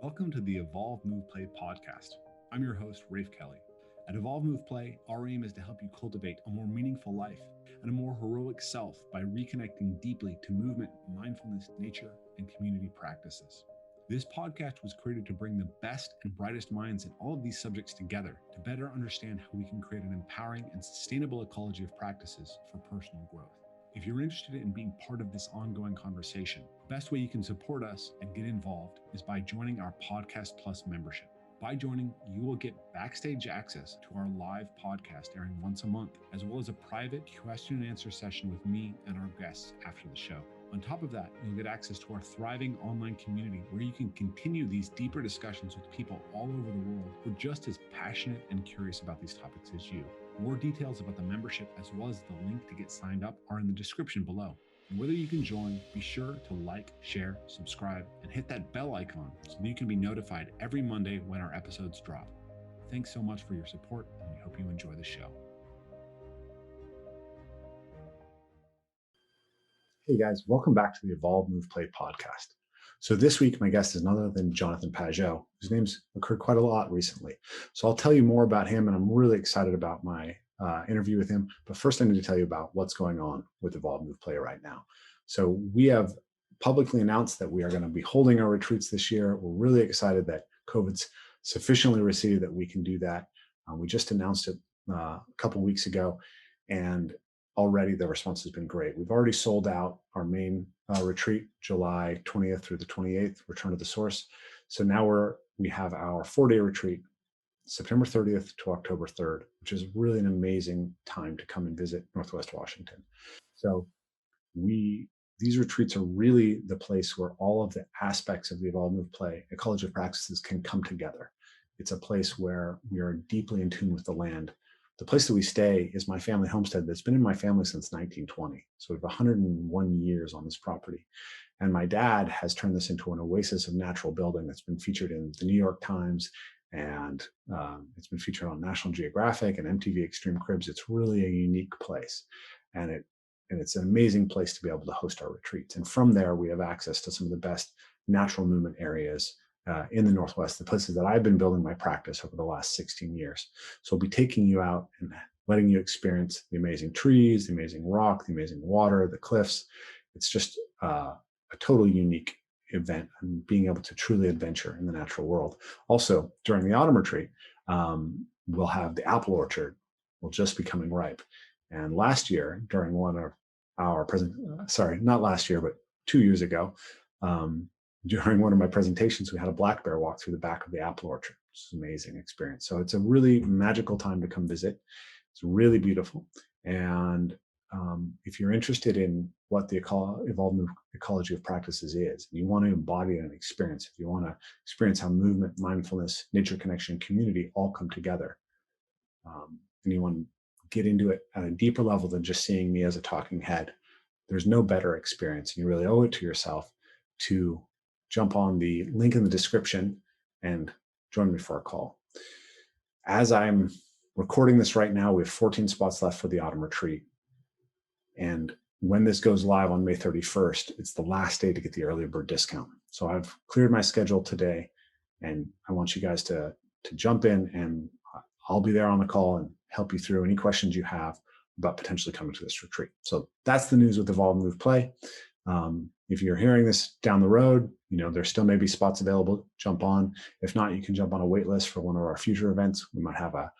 Welcome to the Evolve Move Play podcast. I'm your host, Rafe Kelley. At Evolve Move Play, our aim is to help you cultivate a more meaningful life and a more heroic self by reconnecting deeply to movement, mindfulness, nature, and community practices. This podcast was created to bring the best and brightest minds in all of these subjects together to better understand how we can create an empowering and sustainable ecology of practices for personal growth. If you're interested in being part of this ongoing conversation, the best way you can support us and get involved is by joining our Podcast Plus membership. By joining, you will get backstage access to our live podcast airing once a month, as well as a private question and answer session with me and our guests after the show. On top of that, you'll get access to our thriving online community where you can continue these deeper discussions with people all over the world who are just as passionate and curious about these topics as you. More details about the membership, as well as the link to get signed up, are in the description below. And whether you can join, be sure to like, share, subscribe, and hit that bell icon so that you can be notified every Monday when our episodes drop. Thanks so much for your support, and we hope you enjoy the show. Hey guys, welcome back to the Evolve Move Play podcast. So this week, my guest is none other than Jonathan Pageau, whose name's occurred quite a lot recently. So I'll tell you more about him, and I'm really excited about my interview with him. But first, I need to tell you about what's going on with Evolve Move Play right now. So we have publicly announced that we are going to be holding our retreats this year. We're really excited that COVID's sufficiently receded that we can do that. We just announced it a couple of weeks ago, and already the response has been great. We've already sold out our main retreat, July 20th through the 28th, Return to the Source. So now we have our 4-day retreat, September 30th to October 3rd, which is really an amazing time to come and visit Northwest Washington. So these retreats are really the place where all of the aspects of the Evolve Move Play ecology of practices can come together. It's a place where we are deeply in tune with the land. The place that we stay is my family homestead that's been in my family since 1920. So we have 101 years on this property. And my dad has turned this into an oasis of natural building that's been featured in the New York Times, and it's been featured on National Geographic and MTV Extreme Cribs. It's really a unique place. And it's an amazing place to be able to host our retreats. And from there, we have access to some of the best natural movement areas in the Northwest, the places that I've been building my practice over the last 16 years. So I'll be taking you out and letting you experience the amazing trees, the amazing rock, the amazing water, the cliffs. It's just a totally unique event and being able to truly adventure in the natural world. Also, during the autumn retreat, we'll have the apple orchard will just be coming ripe. And last year, during one of our not last year, but 2 years ago, during one of my presentations, we had a black bear walk through the back of the apple orchard. It's an amazing experience. So it's a really magical time to come visit. It's really beautiful. And if you're interested in what the Evolved Ecology of Practices is, and you want to embody an experience, if you want to experience how movement, mindfulness, nature connection, and community all come together, and you want to get into it at a deeper level than just seeing me as a talking head, there's no better experience. You really owe it to yourself to jump on the link in the description and join me for a call. As I'm recording this right now, we have 14 spots left for the autumn retreat. And when this goes live on May 31st, it's the last day to get the early bird discount. So I've cleared my schedule today, and I want you guys to jump in, and I'll be there on the call and help you through any questions you have about potentially coming to this retreat. So that's the news with Evolve Move Play. If you're hearing this down the road, there still may be spots available. Jump on. If not, you can jump on a wait list for one of our future events. We might have a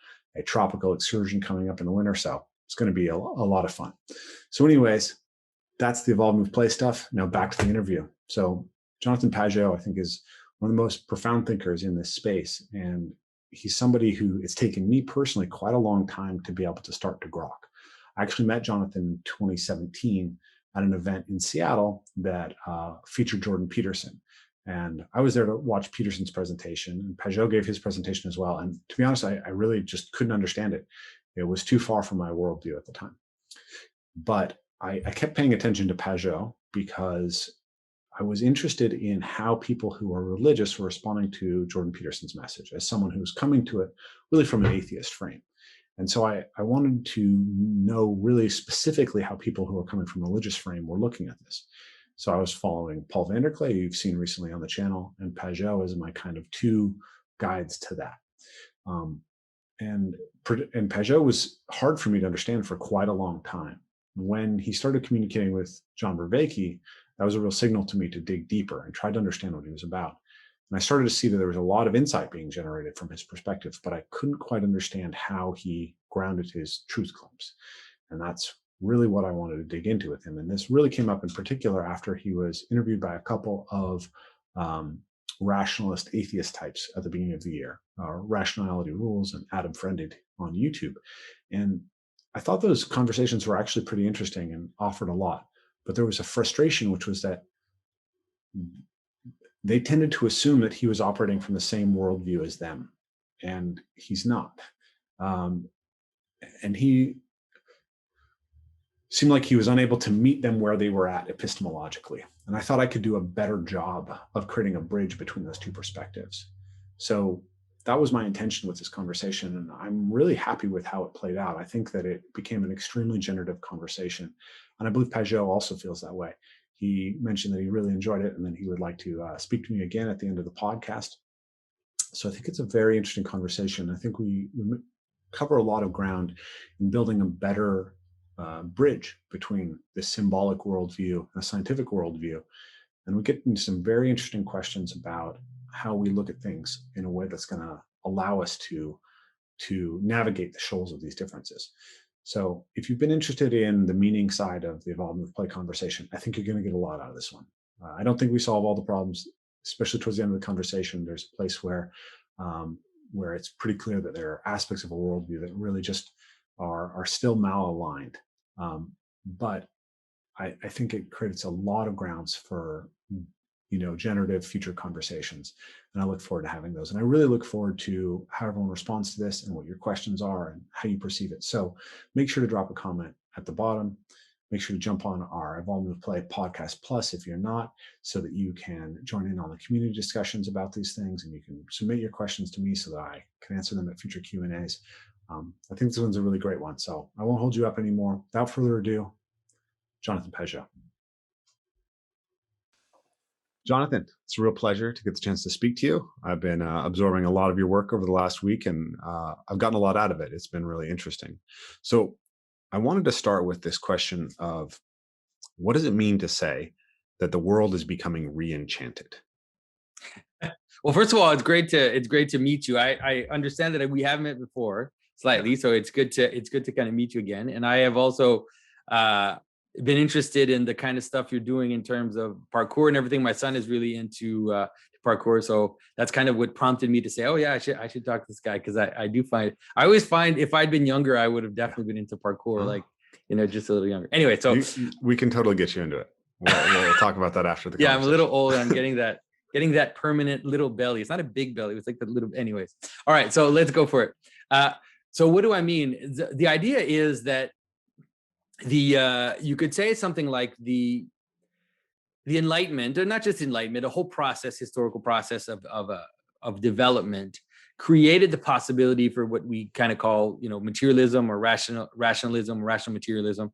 tropical excursion coming up in the winter. So it's going to be a lot of fun. So anyways, that's the Evolve Move Play stuff. Now back to the interview. So Jonathan Pageau, I think, is one of the most profound thinkers in this space. And he's somebody who it's taken me personally quite a long time to be able to start to grok. I actually met Jonathan in 2017 at an event in Seattle that featured Jordan Peterson. And I was there to watch Peterson's presentation, and Pageau gave his presentation as well. And to be honest, I really just couldn't understand it. It was too far from my worldview at the time. But I kept paying attention to Pageau because I was interested in how people who are religious were responding to Jordan Peterson's message as someone who was coming to it really from an atheist frame. And so I wanted to know really specifically how people who are coming from a religious frame were looking at this. So I was following Paul Vander, you've seen recently on the channel, and Pageau as my kind of two guides to that. And Pageau was hard for me to understand for quite a long time. When he started communicating with John Vervaeke, that was a real signal to me to dig deeper and try to understand what he was about. And I started to see that there was a lot of insight being generated from his perspective, but I couldn't quite understand how he grounded his truth claims. And that's really what I wanted to dig into with him. And this really came up in particular after he was interviewed by a couple of rationalist atheist types at the beginning of the year, Rationality Rules and Adam Friended on YouTube. And I thought those conversations were actually pretty interesting and offered a lot. But there was a frustration, which was that they tended to assume that he was operating from the same worldview as them. And he's not. And he seemed like he was unable to meet them where they were at epistemologically. And I thought I could do a better job of creating a bridge between those two perspectives. So that was my intention with this conversation. And I'm really happy with how it played out. I think that it became an extremely generative conversation. And I believe Pageau also feels that way. He mentioned that he really enjoyed it and then he would like to speak to me again at the end of the podcast. So I think it's a very interesting conversation. I think we cover a lot of ground in building a better bridge between the symbolic worldview and the scientific worldview. And we get into some very interesting questions about how we look at things in a way that's going to allow us to navigate the shoals of these differences. So if you've been interested in the meaning side of the Evolve, Move, Play conversation, I think you're going to get a lot out of this one. I don't think we solve all the problems, especially towards the end of the conversation. There's a place where it's pretty clear that there are aspects of a worldview that really just are still malaligned. But I think it creates a lot of grounds for generative future conversations, and I look forward to having those. And I really look forward to how everyone responds to this and what your questions are and how you perceive it. So make sure to drop a comment at the bottom. Make sure to jump on our Evolve, Move, Play Podcast Plus if you're not, so that you can join in on the community discussions about these things, and you can submit your questions to me so that I can answer them at future Q&As. I think this one's a really great one, so I won't hold you up anymore. Without further ado, Jonathan Pageau. Jonathan, it's a real pleasure to get the chance to speak to you. I've been absorbing a lot of your work over the last week, and I've gotten a lot out of it. It's been really interesting. So I wanted to start with this question of, what does it mean to say that the world is becoming re-enchanted? Well, first of all, it's great to meet you. I understand that we haven't met before slightly, so it's good to kind of meet you again. And I have also been interested in the kind of stuff you're doing in terms of parkour and everything. My son is really into parkour, so that's kind of what prompted me to say, oh yeah, I should talk to this guy, because I always find if I'd been younger, I would have definitely been into parkour, just a little younger. Anyway, so we can totally get you into it. We'll talk about that after the conversation. I'm a little old. I'm getting that permanent little belly. It's not a big belly. It's like the little, anyways. All right, so let's go for it. So what do I mean? The idea is that you could say something like the Enlightenment, or not just Enlightenment, a whole process, historical process of development, created the possibility for what we kind of call, materialism or rationalism, rational materialism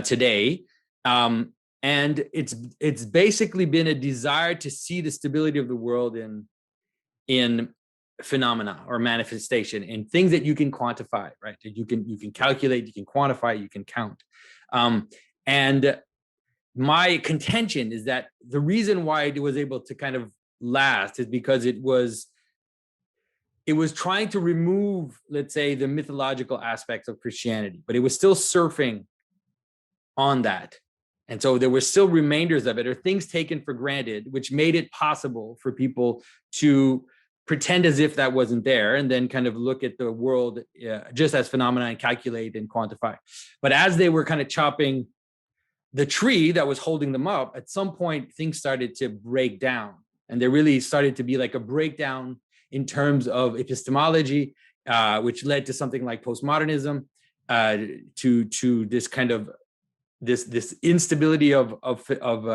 today. And it's basically been a desire to see the stability of the world in phenomena or manifestation, in things that you can quantify, right? That you can calculate, you can quantify, you can count. And my contention is that the reason why it was able to kind of last is because it was trying to remove, let's say, the mythological aspects of Christianity, but it was still surfing on that. And so there were still remainders of it, or things taken for granted, which made it possible for people to pretend as if that wasn't there, and then kind of look at the world just as phenomena and calculate and quantify. But as they were kind of chopping the tree that was holding them up, at some point things started to break down, and there really started to be like a breakdown in terms of epistemology, which led to something like postmodernism, to this kind of this instability of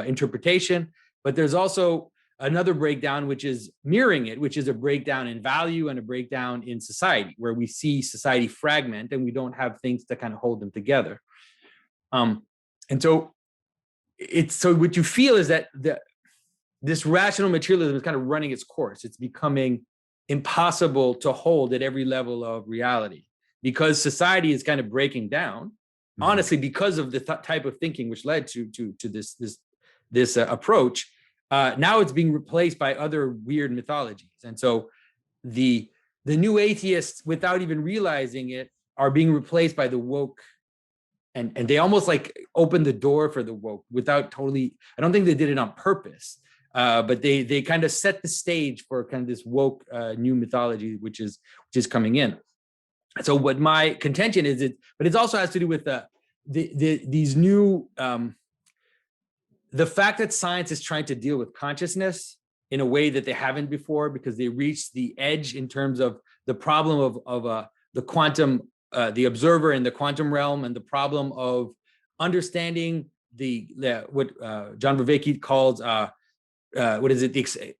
interpretation. But there's also another breakdown, which is mirroring it, which is a breakdown in value and a breakdown in society, where we see society fragment and we don't have things to kind of hold them together. And so it's so what you feel is that this rational materialism is kind of running its course. It's becoming impossible to hold at every level of reality because society is kind of breaking down, honestly, because of the type of thinking which led to this approach. Now it's being replaced by other weird mythologies. And so the new atheists, without even realizing it, are being replaced by the woke. And they almost like opened the door for the woke without totally, I don't think they did it on purpose, but they kind of set the stage for kind of this woke new mythology, which is coming in. So what my contention is, but it also has to do with these new, the fact that science is trying to deal with consciousness in a way that they haven't before, because they reached the edge in terms of the problem of the quantum, the observer in the quantum realm, and the problem of understanding what John Vervaeke calls what is it, the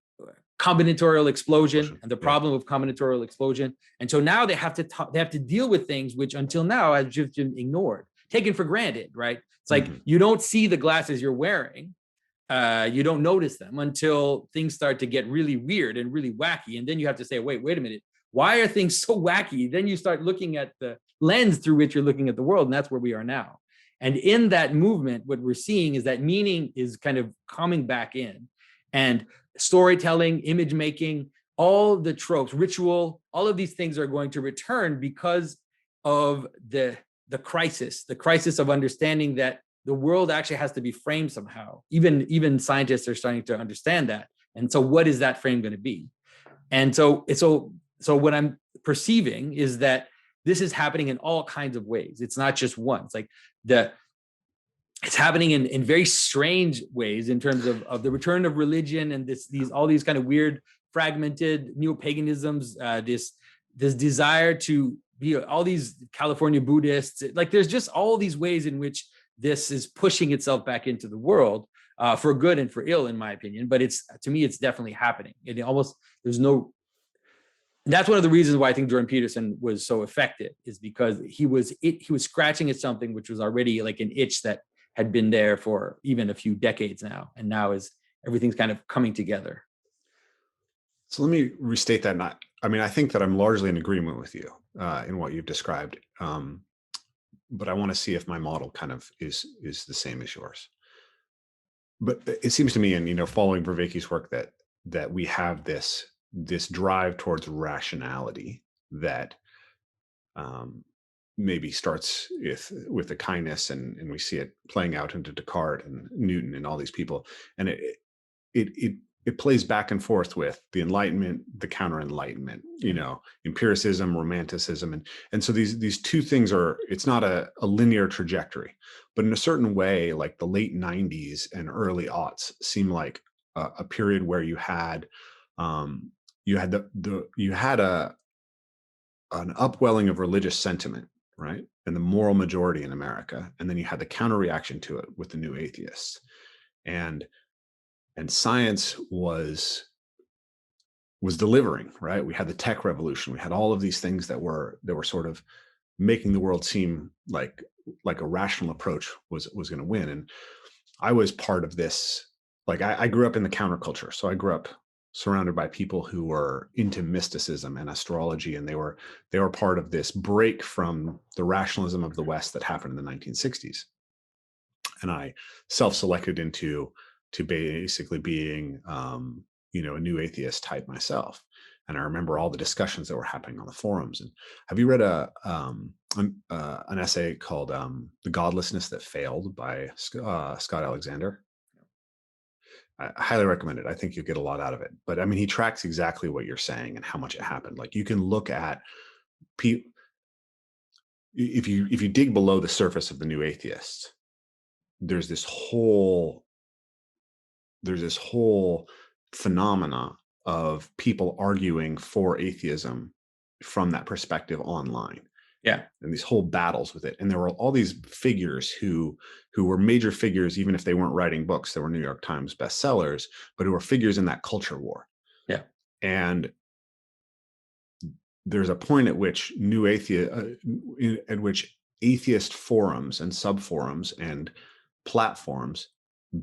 combinatorial explosion, and the problem of combinatorial explosion. And so now they have to deal with things which until now have just been ignored, taken for granted, right? It's like you don't see the glasses you're wearing, you don't notice them until things start to get really weird and really wacky, and then you have to say, wait a minute, why are things so wacky? Then you start looking at the lens through which you're looking at the world, and that's where we are now. And in that movement, what we're seeing is that meaning is kind of coming back in, and storytelling, image making, all the tropes, ritual, all of these things are going to return because of the crisis of understanding that the world actually has to be framed somehow. Even scientists are starting to understand that. And so what is that frame going to be? And so what I'm perceiving is that this is happening in all kinds of ways. It's not just one. It's like it's happening in very strange ways in terms of the return of religion and all these kind of weird fragmented neo-paganisms, this desire to be all these California Buddhists. Like there's just all these ways in which this is pushing itself back into the world for good and for ill, in my opinion. But to me, it's definitely happening. That's one of the reasons why I think Jordan Peterson was so effective, is because he was scratching at something which was already like an itch that had been there for even a few decades now, and now everything's kind of coming together. So let me restate that. I think that I'm largely in agreement with you in what you've described, but I want to see if my model kind of is the same as yours. But it seems to me, and following Vervaeke's work, that we have this drive towards rationality that maybe starts with the kindness, and we see it playing out into Descartes and Newton and all these people, and it plays back and forth with the Enlightenment, the counter-Enlightenment, empiricism, romanticism, and so these two things it's not a linear trajectory, but in a certain way, like the late 90s and early aughts seem like a period where you had an upwelling of religious sentiment, right? And the moral majority in America. And then you had the counter reaction to it with the new atheists. And science was delivering, right? We had the tech revolution. We had all of these things that were sort of making the world seem like a rational approach was going to win. And I was part of this. Like I grew up in the counterculture. So I grew up surrounded by people who were into mysticism and astrology, and they were part of this break from the rationalism of the West that happened in the 1960s. And I self-selected into basically being a new atheist type myself. And I remember all the discussions that were happening on the forums. And have you read an essay called "The Godlessness That Failed" by Scott Alexander? I highly recommend it. I think you'll get a lot out of it. But he tracks exactly what you're saying and how much it happened. Like you can look at people, if you dig below the surface of the new atheists, there's this whole phenomena of people arguing for atheism from that perspective online. Yeah. And these whole battles with it. And there were all these figures who were major figures, even if they weren't writing books that were New York Times bestsellers, but who were figures in that culture war. Yeah. And there's a point at which atheist forums and subforums and platforms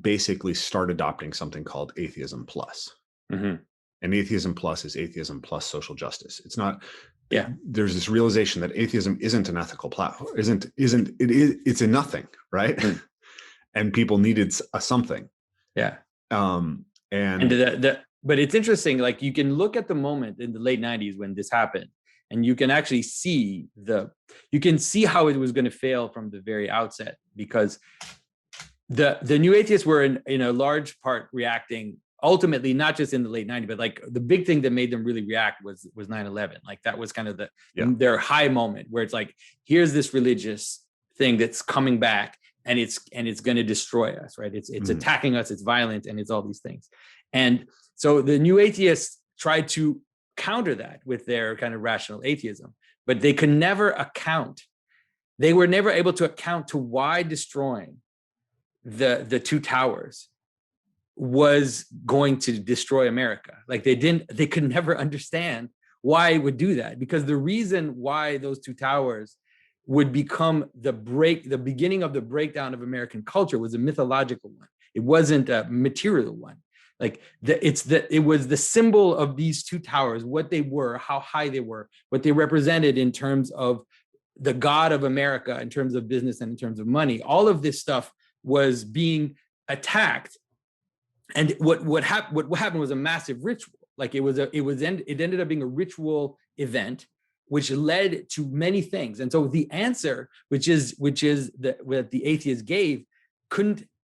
basically start adopting something called atheism plus. And atheism plus is atheism plus social justice. It's not. Yeah. There's this realization that atheism isn't an ethical platform. It's a nothing, right? And people needed a something. Yeah. But it's interesting. Like, you can look at the moment in the late 90s when this happened, and you can actually see how it was going to fail from the very outset, because the new atheists were in a large part reacting ultimately, not just in the late 90s, but like the big thing that made them really react was 9/11. Like, that was kind of their high moment, where it's like, here's this religious thing that's coming back, and it's going to destroy us, right? It's attacking us, it's violent, and it's all these things. And so the new atheists tried to counter that with their kind of rational atheism, but they could never they were never able to account to why destroying the two towers was going to destroy America. Like, they could never understand why it would do that, because the reason why those two towers would become the beginning of the breakdown of American culture was a mythological one. It wasn't a material one. Like, it was the symbol of these two towers, what they were, how high they were, what they represented in terms of the God of America, in terms of business and in terms of money. All of this stuff was being attacked. And what happened was a massive ritual. Like, it ended up being a ritual event, which led to many things. And so the answer, which is what the atheists gave,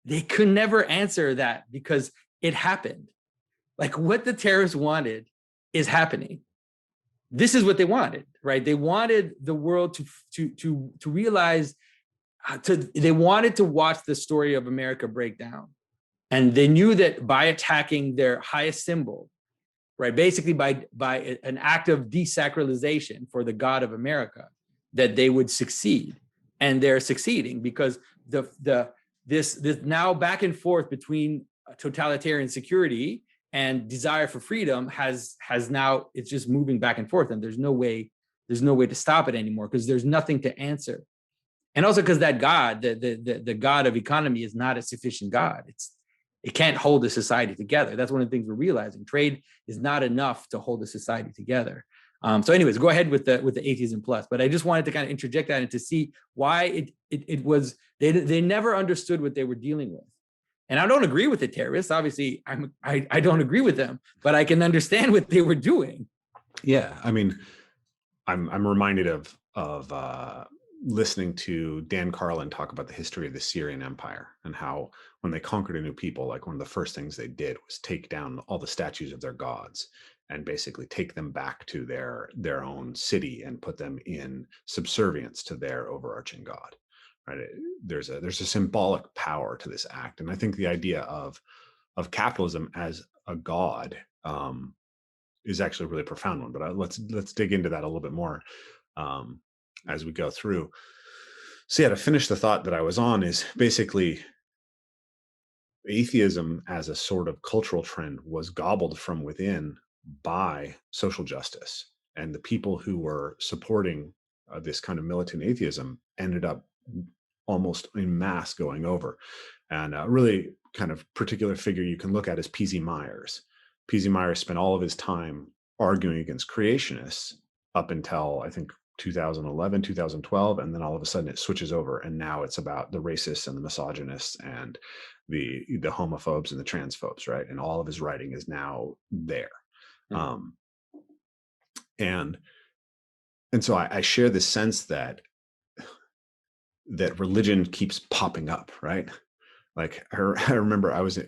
they could never answer that, because it happened. Like, what the terrorists wanted is happening. This is what they wanted, right? They wanted the world to realize, they wanted to watch the story of America break down. And they knew that by attacking their highest symbol, right, basically by an act of desacralization for the God of America, that they would succeed. And they're succeeding, because this now back and forth between totalitarian security and desire for freedom has now, it's just moving back and forth, and there's no way to stop it anymore, because there's nothing to answer. And also because that God, the God of economy, is not a sufficient God. It can't hold a society together. That's one of the things we're realizing. Trade is not enough to hold a society together. So anyways, go ahead with the atheism plus. But I just wanted to kind of interject that and to see why it was, they never understood what they were dealing with. And I don't agree with the terrorists. Obviously, I don't agree with them, but I can understand what they were doing. Yeah, I mean, I'm reminded of listening to Dan Carlin talk about the history of the Syrian Empire, and how when they conquered a new people, like, one of the first things they did was take down all the statues of their gods and basically take them back to their own city and put them in subservience to their overarching god. Right? There's a symbolic power to this act, and I think the idea of capitalism as a god is actually a really profound one. But let's dig into that a little bit more as we go through. So yeah, to finish the thought that I was on, is basically atheism as a sort of cultural trend was gobbled from within by social justice, and the people who were supporting this kind of militant atheism ended up almost en masse going over. And a really kind of particular figure you can look at is P.Z. Myers. P.Z. Myers spent all of his time arguing against creationists up until, I think, 2011, 2012, and then all of a sudden it switches over, and now it's about the racists and the misogynists and the homophobes and the transphobes, right? And all of his writing is now there. Mm-hmm. And so I share this sense that religion keeps popping up, right? Like, I remember I was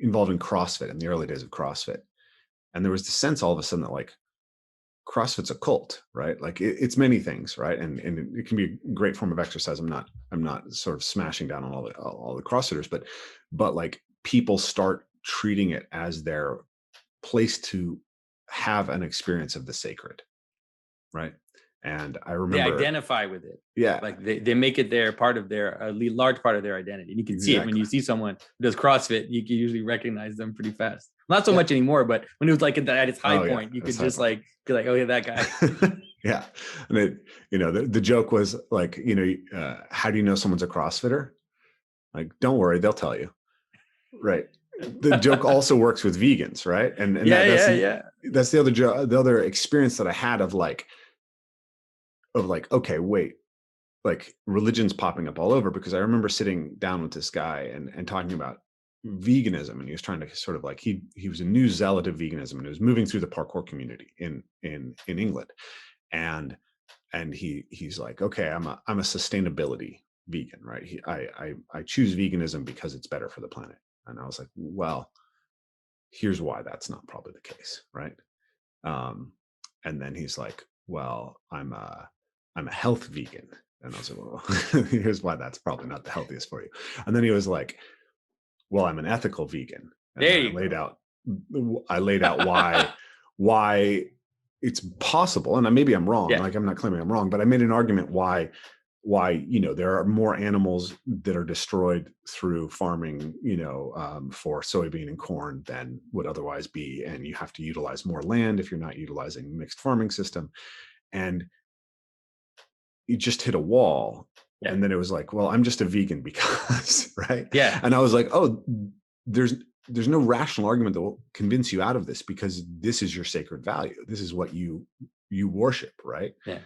involved in CrossFit in the early days of CrossFit, and there was the sense all of a sudden that, like, CrossFit's a cult, right? Like, it's many things, right? And it can be a great form of exercise. I'm not sort of smashing down on all the CrossFitters, but like, people start treating it as their place to have an experience of the sacred, right? And I remember they identify with it. Yeah, like they make it a large part of their identity. And you can see it when you see someone who does CrossFit. You can usually recognize them pretty fast. Not so much anymore, but when it was like at its high point, you could just like be like, oh yeah, that guy. Yeah, and the joke was like, how do you know someone's a CrossFitter? Like, don't worry, they'll tell you. right. The joke also works with vegans, right? And that's the other experience that I had of like, okay, wait, like religion's popping up all over, because I remember sitting down with this guy and talking about veganism, and he was trying to sort of like, he was a new zealot of veganism, and he was moving through the parkour community in England, and he's like, okay, I'm a sustainability vegan, right? I choose veganism because it's better for the planet. And I was like, well, here's why that's not probably the case, right? And then he's like, well, I'm a health vegan. And I was like, well, here's why that's probably not the healthiest for you. And then he was like, well, I'm an ethical vegan. And I laid out why it's possible. And maybe I'm wrong. Like, I'm not claiming I'm wrong, but I made an argument why, there are more animals that are destroyed through farming, for soybean and corn than would otherwise be. And you have to utilize more land if you're not utilizing mixed farming system. And you just hit a wall. Yeah. And then it was like, well, I'm just a vegan because, right? Yeah. And I was like, oh, there's no rational argument that will convince you out of this, because this is your sacred value. This is what you worship, right? Yeah.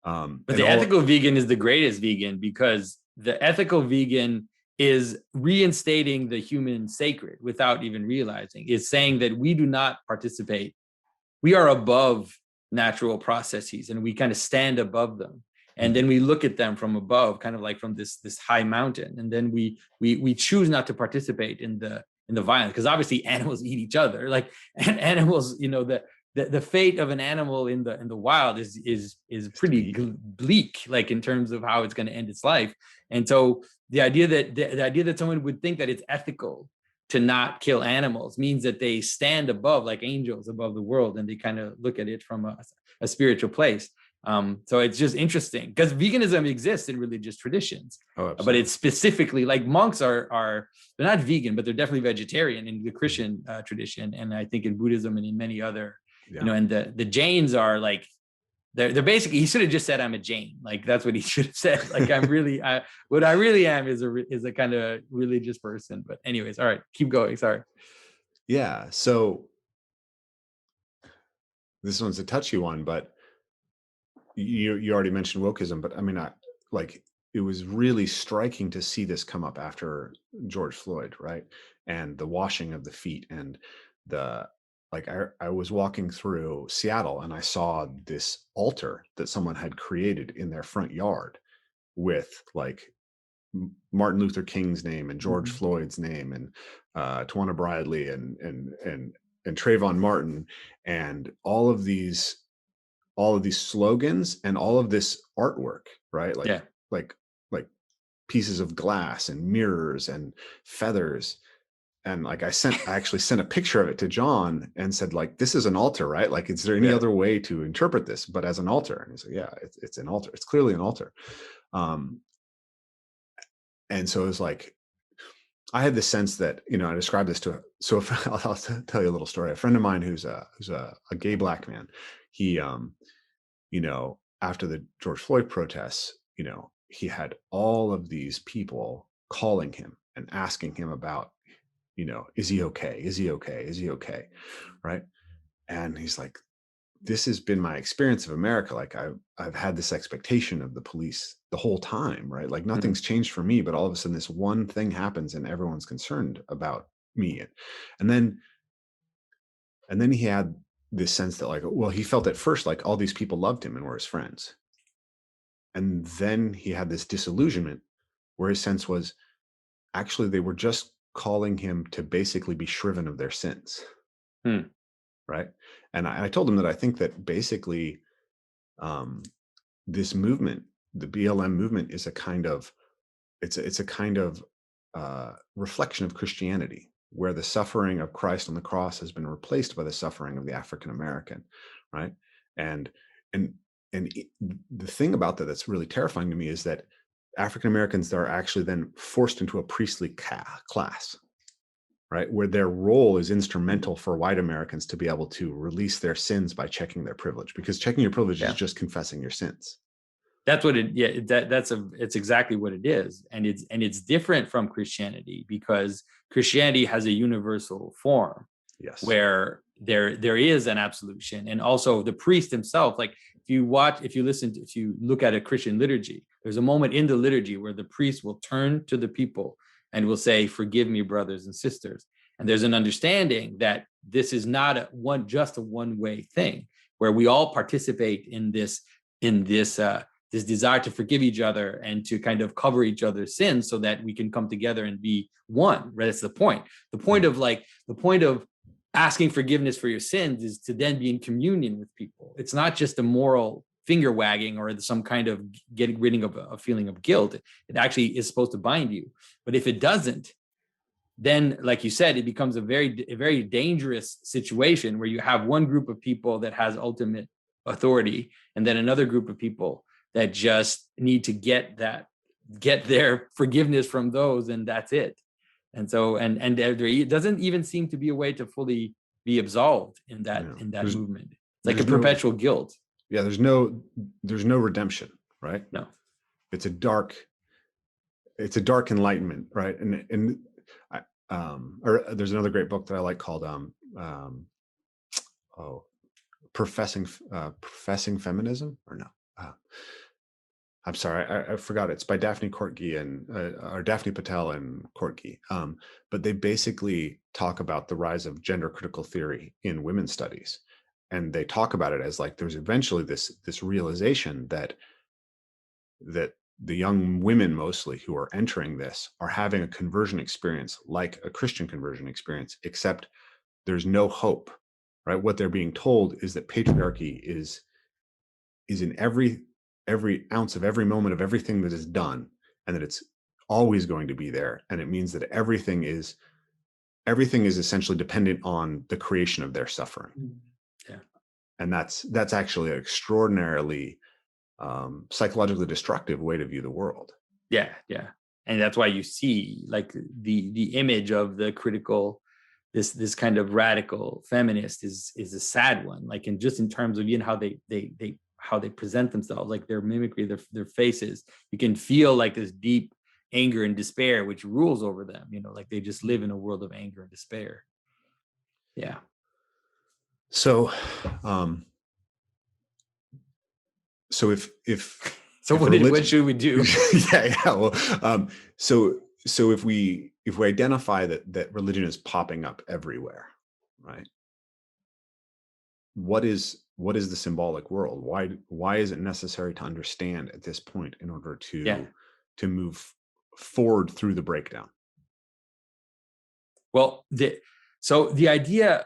But the ethical vegan is the greatest vegan, because the ethical vegan is reinstating the human sacred without even realizing. It's saying that we do not participate. We are above natural processes, and we kind of stand above them. And then we look at them from above, kind of like from this high mountain. And then we choose not to participate in the violence, because obviously animals eat each other. Like, and animals, the fate of an animal in the wild is pretty bleak, like in terms of how it's going to end its life. And so the idea that someone would think that it's ethical to not kill animals means that they stand above, like angels above the world, and they kind of look at it from a spiritual place. So it's just interesting, because veganism exists in religious traditions, but it's specifically like monks are they're not vegan, but they're definitely vegetarian in the Christian tradition, and I think in Buddhism and in many other, and the Jains are like, they're basically, he should have just said, I'm a Jain. Like, that's what he should have said. Like, what I really am is a kind of religious person. But anyways, all right, keep going. Sorry. Yeah. So this one's a touchy one, but you already mentioned wokeism, but I mean, it was really striking to see this come up after George Floyd, right? And the washing of the feet, and I was walking through Seattle, and I saw this altar that someone had created in their front yard with like Martin Luther King's name and George Floyd's name and Tawana Bradley and Trayvon Martin, and all of these slogans and all of this artwork, right? Like pieces of glass and mirrors and feathers. And like, I actually sent a picture of it to John and said, like, this is an altar, right? Like, is there any other way to interpret this but as an altar? And he said, yeah, it's an altar. It's clearly an altar. And so it was like, I had the sense that, I described this so I'll tell you a little story. A friend of mine who's a gay Black man, he, after the George Floyd protests, he had all of these people calling him and asking him about, is he okay? Is he okay? Is he okay? Right. And he's like, this has been my experience of America. Like, I've had this expectation of the police the whole time, right? Like, nothing's changed for me, but all of a sudden this one thing happens and everyone's concerned about me. And then he had this sense that, like, well, he felt at first like all these people loved him and were his friends. And then he had this disillusionment where his sense was, actually, they were just calling him to basically be shriven of their sins. Right. And I told him that I think that basically this movement, the BLM movement, is a kind of, it's a kind of reflection of Christianity, where the suffering of Christ on the cross has been replaced by the suffering of the African American, right? And the thing about that's really terrifying to me is that African Americans are actually then forced into a priestly class, right? Where their role is instrumental for white Americans to be able to release their sins by checking their privilege, because checking your privilege is just confessing your sins, That's what it, yeah, it's exactly what it is. And it's different from Christianity, because Christianity has a universal form. Yes. Where there is an absolution. And also the priest himself, like if you look at a Christian liturgy, there's a moment in the liturgy where the priest will turn to the people and will say, "Forgive me, brothers and sisters." And there's an understanding that this is not just a one-way thing, where we all participate in this desire to forgive each other and to kind of cover each other's sins so that we can come together and be one. Right? That's the point. The point of asking forgiveness for your sins is to then be in communion with people. It's not just a moral finger wagging or some kind of getting rid of a feeling of guilt. It actually is supposed to bind you. But if it doesn't, then, like you said, it becomes a very dangerous situation where you have one group of people that has ultimate authority, and then another group of people that just need to get their forgiveness from those, and that's it. And so, and there doesn't even seem to be a way to fully be absolved in that movement. It's like a perpetual guilt. Yeah, there's no redemption, right? No. It's a dark enlightenment, right? And there's another great book that I like called professing feminism, or no. I'm sorry, I forgot. It's by Daphne Patel and Kortke. But they basically talk about the rise of gender critical theory in women's studies. And they talk about it as like there's eventually this realization that the young women mostly who are entering this are having a conversion experience like a Christian conversion experience, except there's no hope, right? What they're being told is that patriarchy is in every ounce of every moment of everything that is done, and that it's always going to be there. And it means that everything is essentially dependent on the creation of their suffering. Yeah. And that's actually an extraordinarily psychologically destructive way to view the world. Yeah. And that's why you see like the image of the critical, this kind of radical feminist is a sad one. Like in terms of, how they present themselves, like their mimicry, their faces, you can feel like this deep anger and despair which rules over them, like they just live in a world of anger and despair. Yeah. So what should we do? Well, so if we identify that religion is popping up everywhere, right? What is the symbolic world? Why is it necessary to understand at this point in order to move forward through the breakdown? Well, the idea,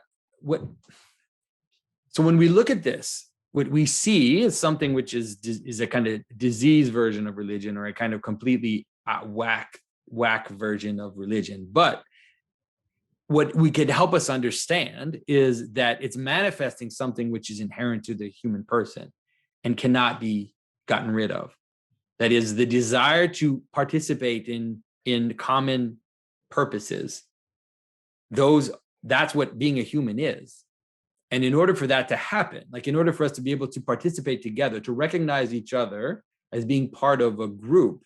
so when we look at this, what we see is something which is a kind of disease version of religion, or a kind of completely whack version of religion. But what we could help us understand is that it's manifesting something which is inherent to the human person and cannot be gotten rid of. That is the desire to participate in common purposes. That's what being a human is. And in order for that to happen, like in order for us to be able to participate together, to recognize each other as being part of a group,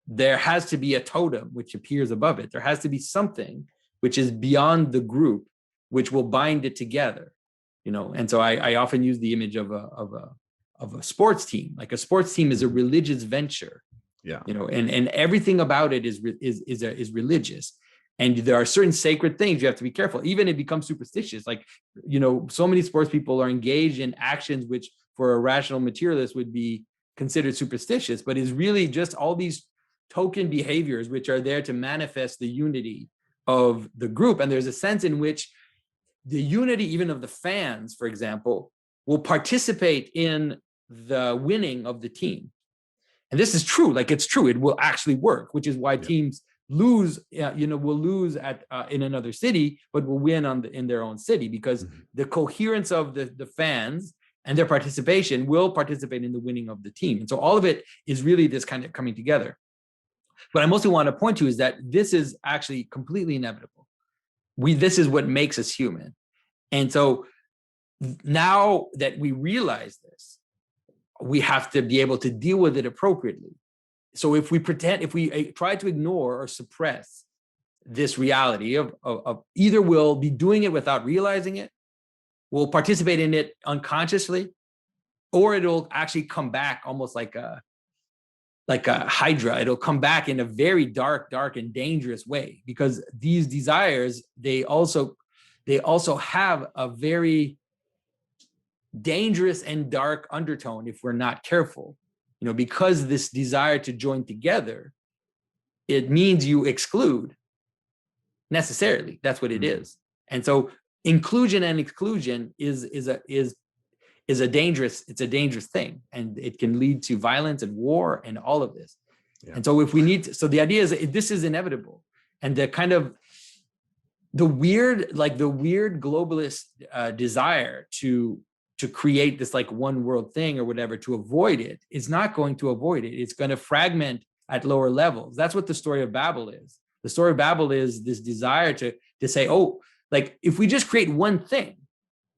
there has to be a totem which appears above it. There has to be something which is beyond the group, which will bind it together, And so I often use the image of a sports team. Like a sports team is a religious venture, and everything about it is religious. And there are certain sacred things you have to be careful. Even it becomes superstitious. Like, so many sports people are engaged in actions which for a rational materialist would be considered superstitious, but is really just all these token behaviors which are there to manifest the unity of the group. And there's a sense in which the unity even of the fans, for example, will participate in the winning of the team. And this is true, like it's true, it will actually work, which is why teams lose, will lose in another city, but will win in their own city, because the coherence of the fans and their participation will participate in the winning of the team. And so all of it is really this kind of coming together. What I mostly want to point to is that this is actually completely inevitable. This is what makes us human. And so now that we realize this, we have to be able to deal with it appropriately. So if we try to ignore or suppress this reality of either we'll be doing it without realizing it, we'll participate in it unconsciously, or it'll actually come back almost like a hydra. It'll come back in a very dark and dangerous way, because these desires, they also have a very dangerous and dark undertone if we're not careful. Because this desire to join together, it means you exclude necessarily. That's what it is. And so inclusion and exclusion is a dangerous thing, and it can lead to violence and war and all of this. Yeah. And so so the idea is this is inevitable, and the kind of the weird globalist desire to create this like one world thing or whatever, to avoid it, is not going to avoid it. It's going to fragment at lower levels. That's what the story of Babel is. The story of Babel is this desire to say, oh, like if we just create one thing,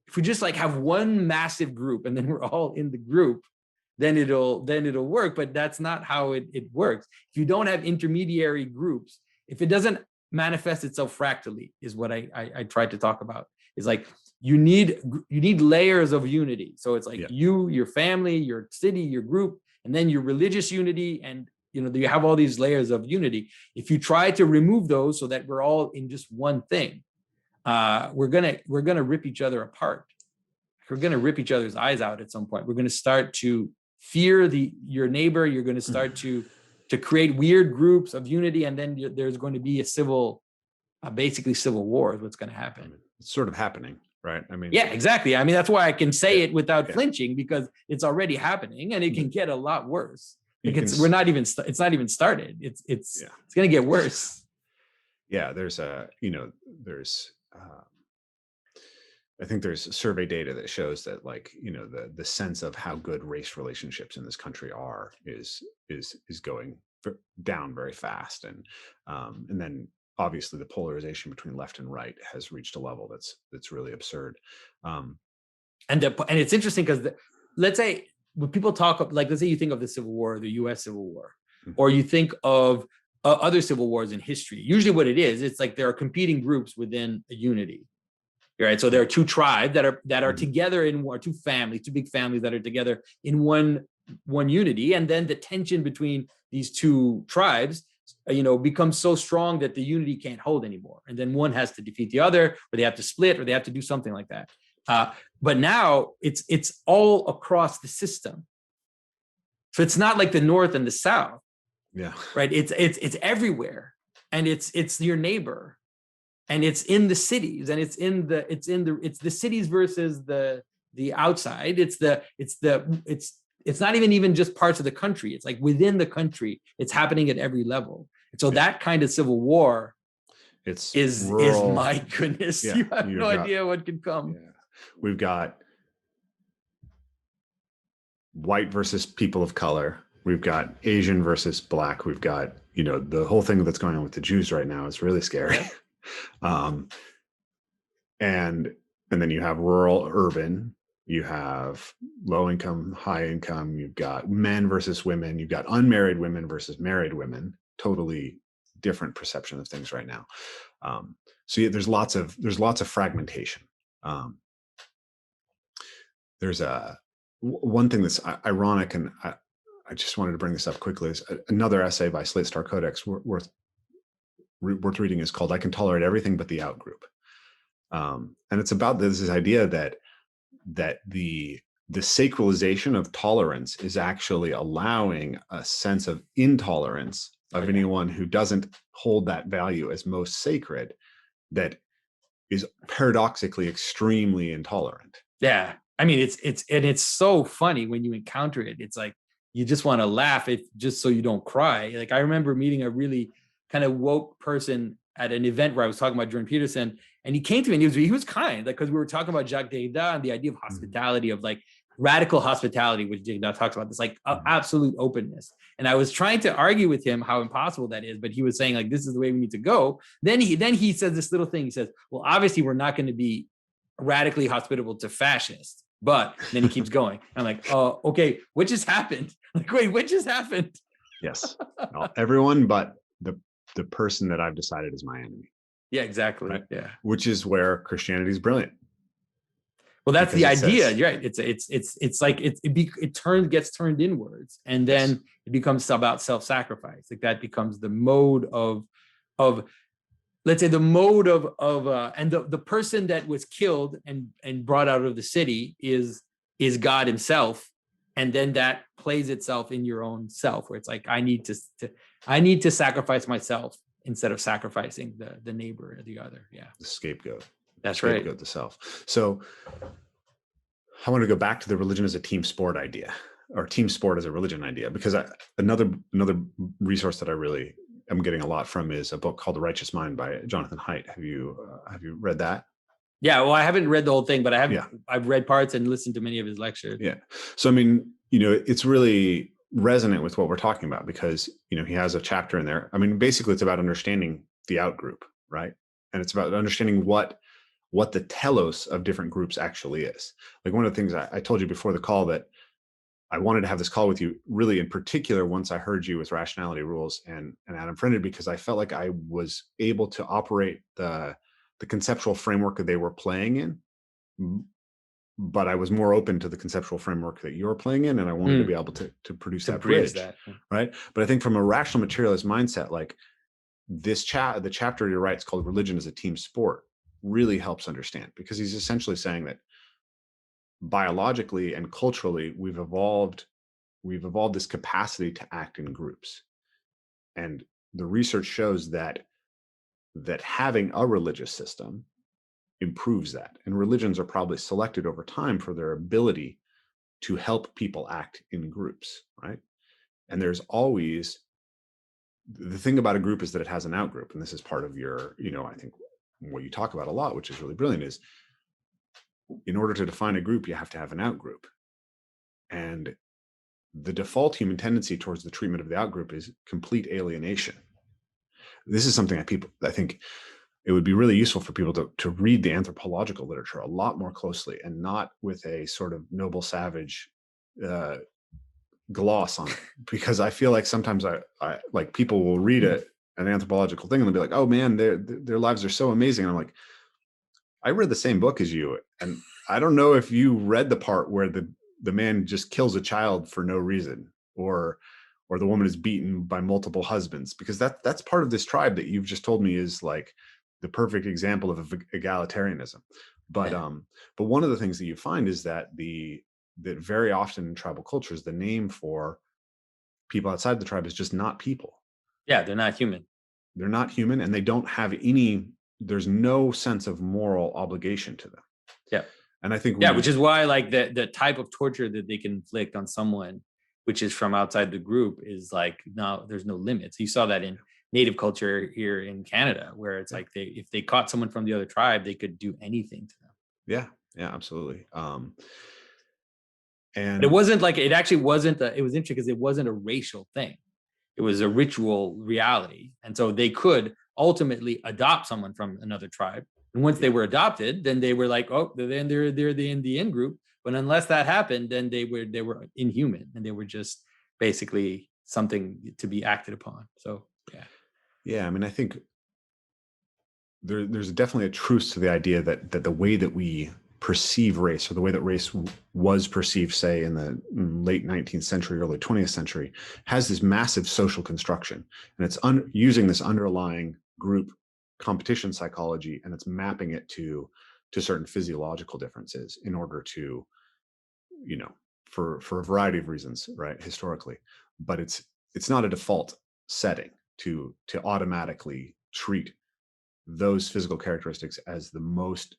if we just like have one massive group and then we're all in the group, then it'll work. But that's not how it works. If you don't have intermediary groups, if it doesn't manifest itself fractally, is what I tried to talk about. Is like you need layers of unity. So it's like you, your family, your city, your group, and then your religious unity, and you have all these layers of unity. If you try to remove those so that we're all in just one thing, we're gonna rip each other apart. We're gonna rip each other's eyes out at some point. We're gonna start to fear your neighbor. You're gonna start to create weird groups of unity, and then there's going to be basically civil war is what's going to happen. It's sort of happening, right? Yeah, exactly. That's why I can say it without flinching, because it's already happening, and it can get a lot worse. It's not even started. It's going to get worse. Yeah, I think there's survey data that shows that, like, the sense of how good race relationships in this country are is going down very fast, and then obviously the polarization between left and right has reached a level that's really absurd. And it's interesting because let's say when people talk, like, let's say you think of the Civil War, the U.S. Civil War, or you think of other civil wars in history. Usually, what it is, it's like there are competing groups within a unity. Right. So there are two tribes that are together in one, two big families that are together in one unity. And then the tension between these two tribes, becomes so strong that the unity can't hold anymore. And then one has to defeat the other, or they have to split, or they have to do something like that. But now it's all across the system. So it's not like the North and the South. Yeah. Right. It's everywhere. And it's your neighbor. And it's in the cities, and it's the cities versus the outside. It's not even just parts of the country. It's like within the country, it's happening at every level. And so that kind of civil war is my goodness. Yeah, you have no idea what could come. Yeah. We've got white versus people of color. We've got Asian versus Black. We've got, the whole thing that's going on with the Jews right now is really scary. And then you have rural, urban, you have low income, high income, you've got men versus women, you've got unmarried women versus married women, totally different perception of things right now. So there's lots of fragmentation. There's one thing that's ironic, and I just wanted to bring this up quickly, is another essay by Slate Star Codex worth reading, is called "I Can Tolerate Everything But the Outgroup," and it's about this idea that the sacralization of tolerance is actually allowing a sense of intolerance of anyone who doesn't hold that value as most sacred, that is paradoxically extremely intolerant. Yeah, it's so funny when you encounter it. It's like you just want to laugh, just so you don't cry. Like, I remember meeting a really kind of woke person at an event where I was talking about Jordan Peterson, and he came to me and he was kind, like, because we were talking about Jacques Derrida and the idea of hospitality, of like radical hospitality, which Derrida talks about, this like absolute openness. And I was trying to argue with him how impossible that is, but he was saying, like, this is the way we need to go. Then he says this little thing. He says, well, obviously we're not going to be radically hospitable to fascists, but then he keeps going. I'm like, oh, okay, what just happened? Like, wait, what just happened? Yes. Well, everyone but the person that I've decided is my enemy. Yeah, exactly. Right? Yeah. Which is where Christianity is brilliant. Well, that's the idea. You're right. It's like it gets turned inwards, and then it becomes about self-sacrifice. Like that becomes the mode of let's say the mode of and the person that was killed and brought out of the city is God himself. And then that plays itself in your own self, where it's like, I need to sacrifice myself instead of sacrificing the neighbor or the other. Yeah. The scapegoat. That's scapegoat, right. The self. So I want to go back to the religion as a team sport idea, or team sport as a religion idea, because another resource that I really am getting a lot from is a book called The Righteous Mind by Jonathan Haidt. Have you read that? Yeah, well, I haven't read the whole thing, but I have. Yeah. I've read parts and listened to many of his lectures. Yeah. So, I mean, it's really resonant with what we're talking about, because, he has a chapter in there. I mean, basically it's about understanding the out group, right? And it's about understanding what the telos of different groups actually is. Like, one of the things I told you before the call that I wanted to have this call with you, really in particular, once I heard you with Rationality Rules and Adam Friended, because I felt like I was able to operate the conceptual framework that they were playing in, but I was more open to the conceptual framework that you're playing in, and I wanted to be able to produce that bridge, right? But I think from a rational materialist mindset, like the chapter you're right, it's called Religion as a Team Sport, really helps understand, because he's essentially saying that biologically and culturally we've evolved this capacity to act in groups, and the research shows that having a religious system improves that. And religions are probably selected over time for their ability to help people act in groups, right? And there's always, the thing about a group is that it has an out group. And this is part of your, I think what you talk about a lot, which is really brilliant, is in order to define a group, you have to have an out group. And the default human tendency towards the treatment of the out group is complete alienation. This is something I think it would be really useful for people to read the anthropological literature a lot more closely, and not with a sort of noble savage gloss on it. Because I feel like sometimes I like people will read an anthropological thing and they'll be like, oh man, their lives are so amazing. And I'm like, I read the same book as you, and I don't know if you read the part where the man just kills a child for no reason, or the woman is beaten by multiple husbands, because that's part of this tribe that you've just told me is like the perfect example of egalitarianism. But one of the things that you find is that that very often in tribal cultures, the name for people outside the tribe is just not people. Yeah, they're not human. They're not human, and they don't have there's no sense of moral obligation to them. Yeah. And I think which is why like the type of torture that they can inflict on someone which is from outside the group is like, no, there's no limits. You saw that in Native culture here in Canada, where it's like if they caught someone from the other tribe, they could do anything to them. Yeah, absolutely. And it wasn't like, it actually wasn't, it was interesting because it wasn't a racial thing. It was a ritual reality. And so they could ultimately adopt someone from another tribe. And once they were adopted, then they were like, oh, then they're in the in-group. But unless that happened, then they were inhuman, and they were just basically something to be acted upon. So, yeah. Yeah, I mean, I think there's definitely a truth to the idea that the way that we perceive race, or the way that race was perceived, say, in the late 19th century, early 20th century, has this massive social construction. And it's using this underlying group competition psychology, and it's mapping it to certain physiological differences in order to, for a variety of reasons, right, historically. But it's not a default setting to automatically treat those physical characteristics as the most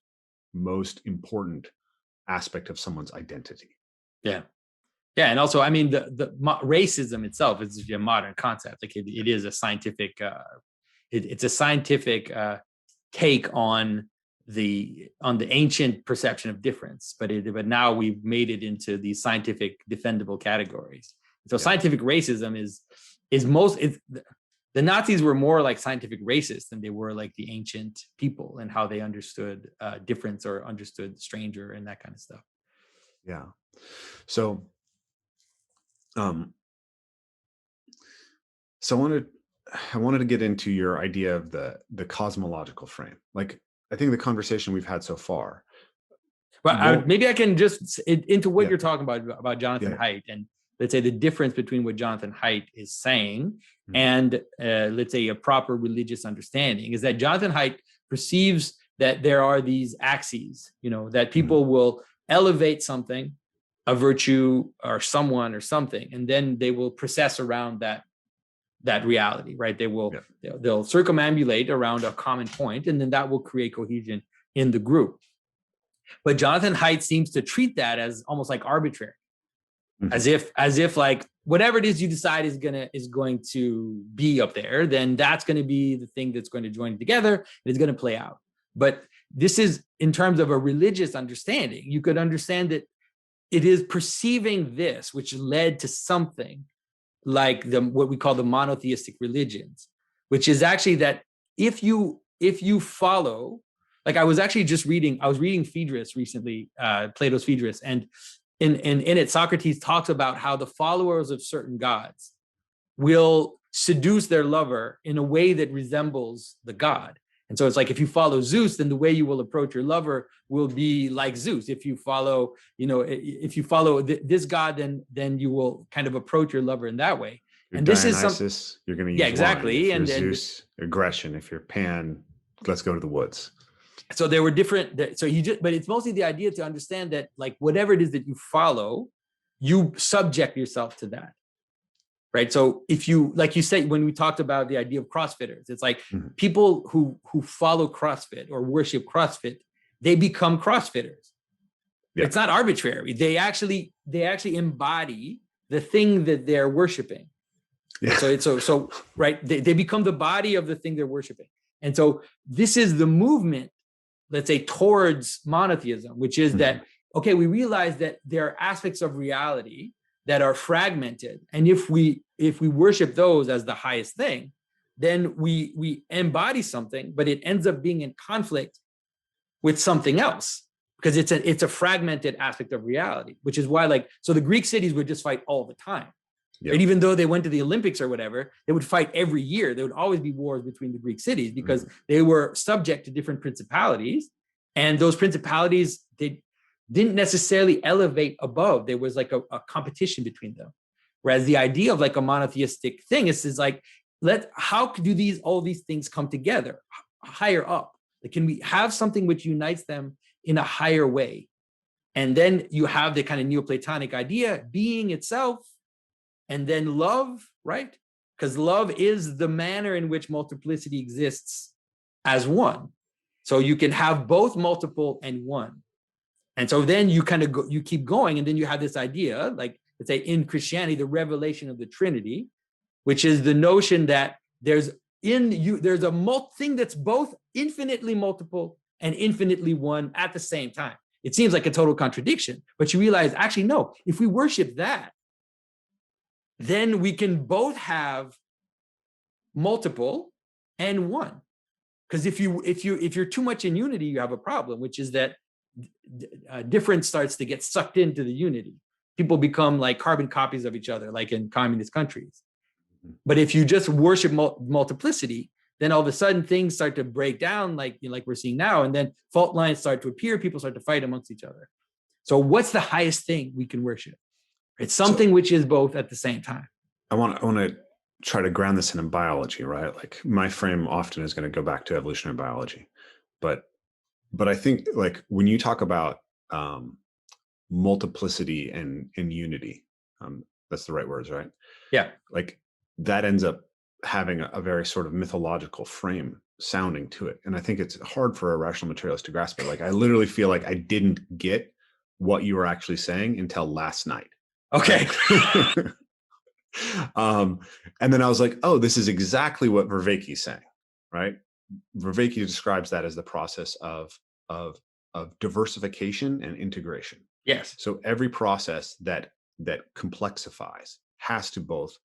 important aspect of someone's identity. Yeah. And also, I mean, the racism itself is a modern concept. Like it is a scientific, it's a scientific take on the ancient perception of difference, but now we've made it into these scientific defendable categories. So scientific racism is the Nazis were more like scientific racists than they were like the ancient people, and how they understood difference or understood stranger and that kind of stuff. Yeah. So, um, so I wanted to get into your idea of the cosmological frame. Like, I think the conversation we've had so far. But maybe I can just into what Yeah. you're talking about Jonathan Haidt, and let's say the difference between what Jonathan Haidt is saying and let's say a proper religious understanding is that Jonathan Haidt perceives that there are these axes, that people will elevate something, a virtue or someone or something, and then they will process around that reality, right? They'll circumambulate around a common point, and then that will create cohesion in the group. But Jonathan Haidt seems to treat that as almost like arbitrary, as if like whatever it is you decide is going to be up there, then that's going to be the thing that's going to join it together and it's going to play out. But this is in terms of a religious understanding. You could understand that it is perceiving this, which led to something like what we call the monotheistic religions, which is actually that if you follow. Like I was reading Phaedrus recently, Plato's Phaedrus, and in it, Socrates talks about how the followers of certain gods will seduce their lover in a way that resembles the god. And so it's like if you follow Zeus, then the way you will approach your lover will be like Zeus. If you follow, this god, then you will kind of approach your lover in that way. And Dionysus, this is you're going to use exactly. And Zeus, aggression. If you're Pan, let's go to the woods. So there were different, but it's mostly the idea to understand that like whatever it is that you follow, you subject yourself to that, right? So if you, like you said, when we talked about the idea of CrossFitters, it's like people who follow CrossFit or worship CrossFit, they become CrossFitters. Yeah. It's not arbitrary. They actually embody the thing that they're worshiping. Yeah. So right, they become the body of the thing they're worshiping. And so this is the movement, let's say, towards monotheism, which is that, okay, we realize that there are aspects of reality that are fragmented. And if we worship those as the highest thing, then we embody something, but it ends up being in conflict with something else because it's a fragmented aspect of reality, which is why so the Greek cities would just fight all the time. Yep. Right? Even though they went to the Olympics or whatever, they would fight every year. There would always be wars between the Greek cities because they were subject to different principalities. And those principalities, they didn't necessarily elevate above. There was like a competition between them. Whereas the idea of like a monotheistic thing is like, how do all these things come together higher up? Like, can we have something which unites them in a higher way? And then you have the kind of Neoplatonic idea, being itself, and then love, right? Because love is the manner in which multiplicity exists as one. So you can have both multiple and one. And so then you kind of you keep going, and then you have this idea, like let's say in Christianity, the revelation of the Trinity, which is the notion that there's a thing that's both infinitely multiple and infinitely one at the same time. It seems like a total contradiction, but you realize actually no, if we worship that, then we can both have multiple and one. Because if you're too much in unity, you have a problem, which is that difference starts to get sucked into the unity. People become like carbon copies of each other, like in communist countries. But if you just worship multiplicity, then all of a sudden things start to break down, like we're seeing now, and then fault lines start to appear. People start to fight amongst each other. So what's the highest thing we can worship? It's something which is both at the same time. I want to try to ground this in biology, right? Like my frame often is going to go back to evolutionary biology, but I think like when you talk about multiplicity and unity, that's the right words, right? Yeah. Like that ends up having a very sort of mythological frame sounding to it. And I think it's hard for a rational materialist to grasp it. Like I literally feel like I didn't get what you were actually saying until last night. Okay. And then I was like, oh, this is exactly what Vervaeke is saying, right? Vervaeke describes that as the process of diversification and integration. Yes. So every process that complexifies has to both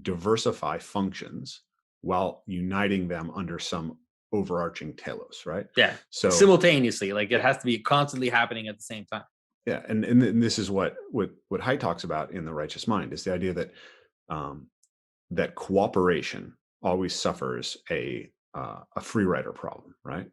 diversify functions while uniting them under some overarching telos, right? Yeah. So simultaneously, like it has to be constantly happening at the same time. Yeah, and this is what Haidt talks about in The Righteous Mind, is the idea that that cooperation always suffers a free rider problem, right?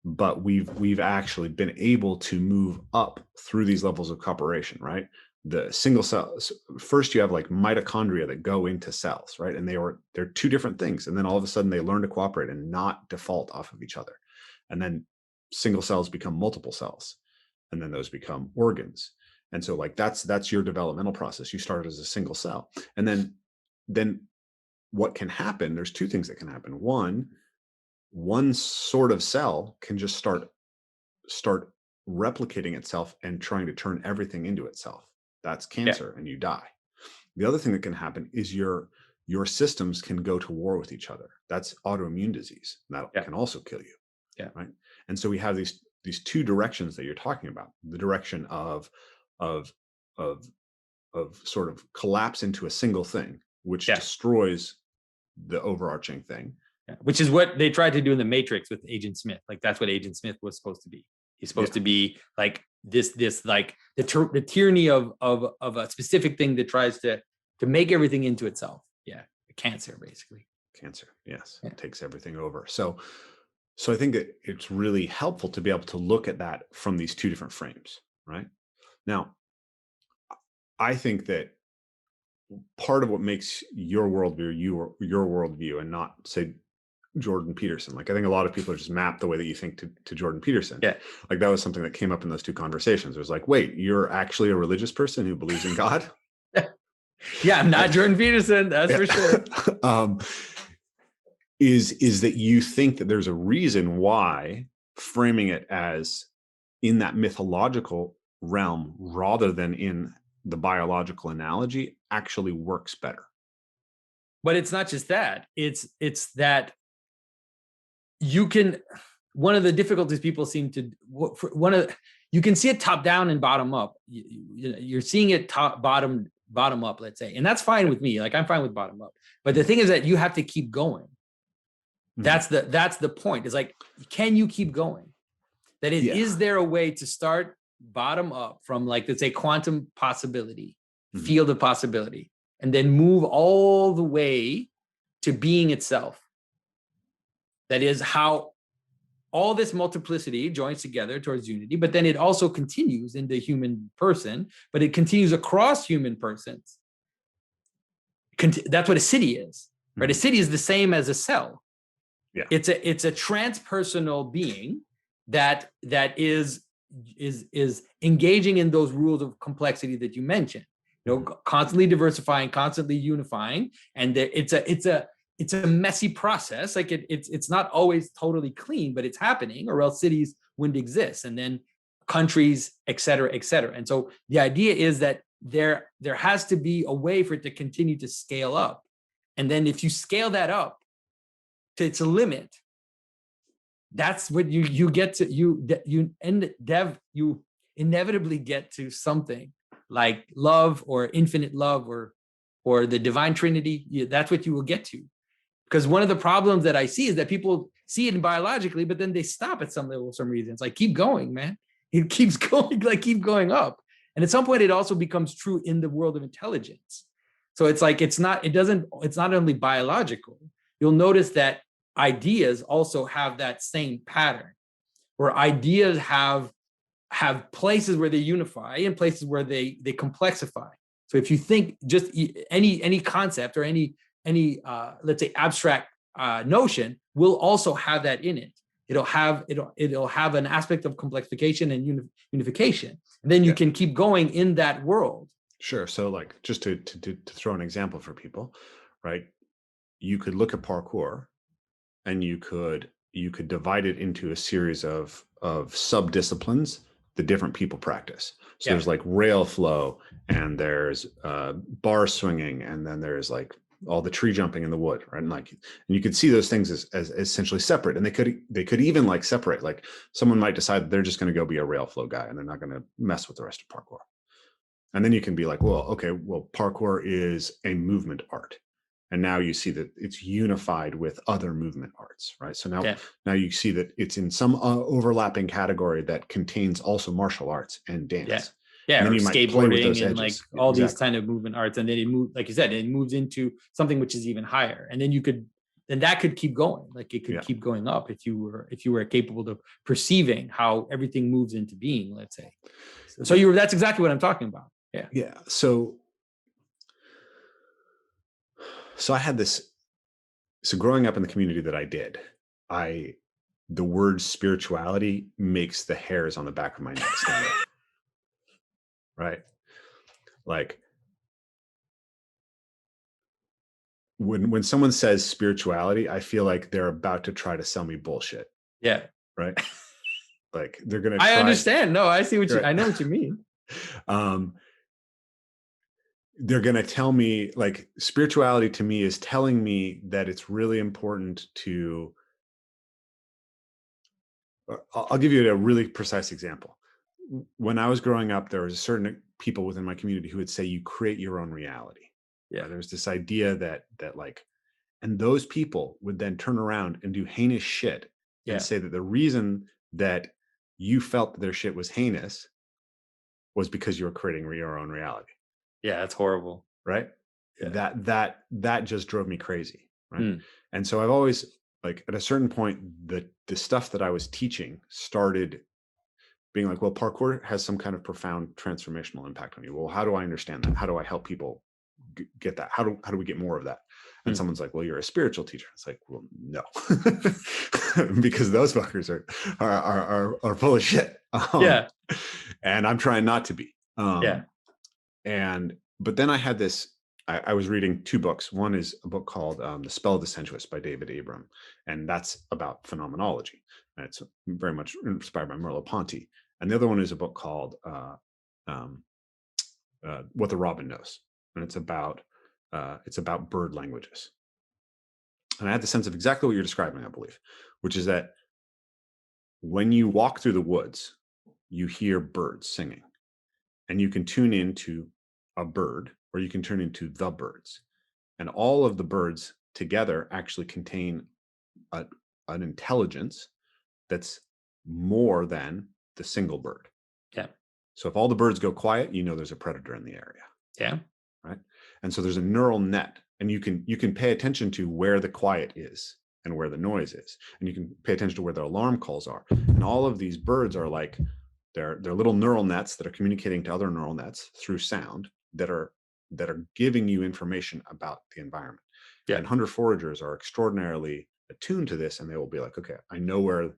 But we've actually been able to move up through these levels of cooperation, right? The single cells, first you have like mitochondria that go into cells, right? And they're two different things. And then all of a sudden they learn to cooperate and not default off of each other. And then single cells become multiple cells. And then those become organs. And so like that's your developmental process. You start as a single cell. And then what can happen, there's two things that can happen. One sort of cell can just start replicating itself and trying to turn everything into itself. That's cancer, and you die. The other thing that can happen is your systems can go to war with each other. That's autoimmune disease. That can also kill you. Yeah. Right. And so we have these two directions that you're talking about. The direction of sort of collapse into a single thing, which destroys the overarching thing. Yeah. Which is what they tried to do in The Matrix with Agent Smith. Like that's what Agent Smith was supposed to be. He's supposed to be like this like the tyranny of a specific thing that tries to make everything into itself. Yeah, cancer basically. Cancer, yes, it takes everything over. So I think that it's really helpful to be able to look at that from these two different frames, right? Now, I think that part of what makes your worldview your worldview, and not say Jordan Peterson. Like I think a lot of people are just mapped the way that you think to Jordan Peterson. Yeah. Like that was something that came up in those two conversations. It was like, wait, you're actually a religious person who believes in God? Yeah, I'm not Jordan Peterson, that's for sure. Is that you think that there's a reason why framing it as in that mythological realm rather than in the biological analogy actually works better? But it's not just that. It's that you can, one of the difficulties people seem to, you can see it top down and bottom up. You're seeing it bottom up, let's say, and that's fine with me. Like I'm fine with bottom up. But the thing is that you have to keep going. Mm-hmm. That's the point. It's like, can you keep going? That is, is there a way to start bottom up from like, let's say quantum possibility, field of possibility, and then move all the way to being itself? That is how all this multiplicity joins together towards unity, but then it also continues in the human person, but it continues across human persons. That's what a city is, right? A city is the same as a cell. Yeah. It's a transpersonal being that is engaging in those rules of complexity that you mentioned. You know, constantly diversifying, constantly unifying, and it's a messy process. Like it's not always totally clean, but it's happening, or else cities wouldn't exist, and then countries, et cetera, et cetera. And so the idea is that there has to be a way for it to continue to scale up, and then if you scale that up to its limit, that's what you get to. You inevitably get to something like love, or infinite love, or the divine Trinity. That's what you will get to. Because one of the problems that I see is that people see it biologically, but then they stop at some level for some reason. It's like, keep going, man. It keeps going, like keep going up. And at some point, it also becomes true in the world of intelligence. So it's like, it's not only biological. You'll notice that ideas also have that same pattern, where ideas have places where they unify and places where they complexify. So if you think just any concept or any let's say abstract notion will also have that in it. It'll have an aspect of complexification and unification, and then you can keep going in that world. Sure. So like just to throw an example for people, right? You could look at parkour, and you could divide it into a series of sub-disciplines that different people practice. So there's like rail flow, and there's bar swinging, and then there's like all the tree jumping in the wood, right? And you could see those things as essentially separate, and they could even like separate. Like someone might decide they're just going to go be a rail flow guy, and they're not going to mess with the rest of parkour. And then you can be like, well, okay, well, parkour is a movement art. And now you see that it's unified with other movement arts, right? So now you see that it's in some overlapping category that contains also martial arts and dance. Yeah, and then or you might play with those skateboarding and like edges. all these kind of movement arts, and then it moves, like you said, it moves into something which is even higher, and then that could keep going. Like it could keep going up if you were capable of perceiving how everything moves into being. Let's say. So that's exactly what I'm talking about. Yeah. Yeah. So I had this. So growing up in the community that I did, the word spirituality makes the hairs on the back of my neck stand up. Right? Like when someone says spirituality, I feel like they're about to try to sell me bullshit. Yeah. Right? Like they're gonna. I understand. No, I see what I know what you mean. They're gonna tell me, like, spirituality to me is telling me that it's really important to. I'll give you a really precise example. When I was growing up, there was certain people within my community who would say you create your own reality. Yeah, there was this idea that like, and those people would then turn around and do heinous shit and say that the reason that you felt that their shit was heinous was because you were creating your own reality. Yeah, that's horrible. Right? Yeah. That just drove me crazy. Right. And so I've always, like, at a certain point, the stuff that I was teaching started being like, well, parkour has some kind of profound transformational impact on you. Well, how do I understand that? How do I help people get that? How do we get more of that? And someone's like, well, you're a spiritual teacher. It's like, well, no, because those fuckers are full of shit. And I'm trying not to be. But then I had this. I was reading two books. One is a book called The Spell of the Sensuous by David Abram, and that's about phenomenology. And it's very much inspired by Merleau-Ponty. And the other one is a book called What the Robin Knows, and it's about bird languages. And I had the sense of exactly what you're describing, I believe, which is that when you walk through the woods, you hear birds singing, and you can tune into a bird, or you can turn into the birds, and all of the birds together actually contain an intelligence that's more than the single bird. Yeah. So if all the birds go quiet, you know there's a predator in the area. Yeah. Right. And so there's a neural net, and you can pay attention to where the quiet is and where the noise is, and you can pay attention to where the alarm calls are. And all of these birds are like they're little neural nets that are communicating to other neural nets through sound that are giving you information about the environment. Yeah. And hunter foragers are extraordinarily attuned to this, and they will be like, okay, I know where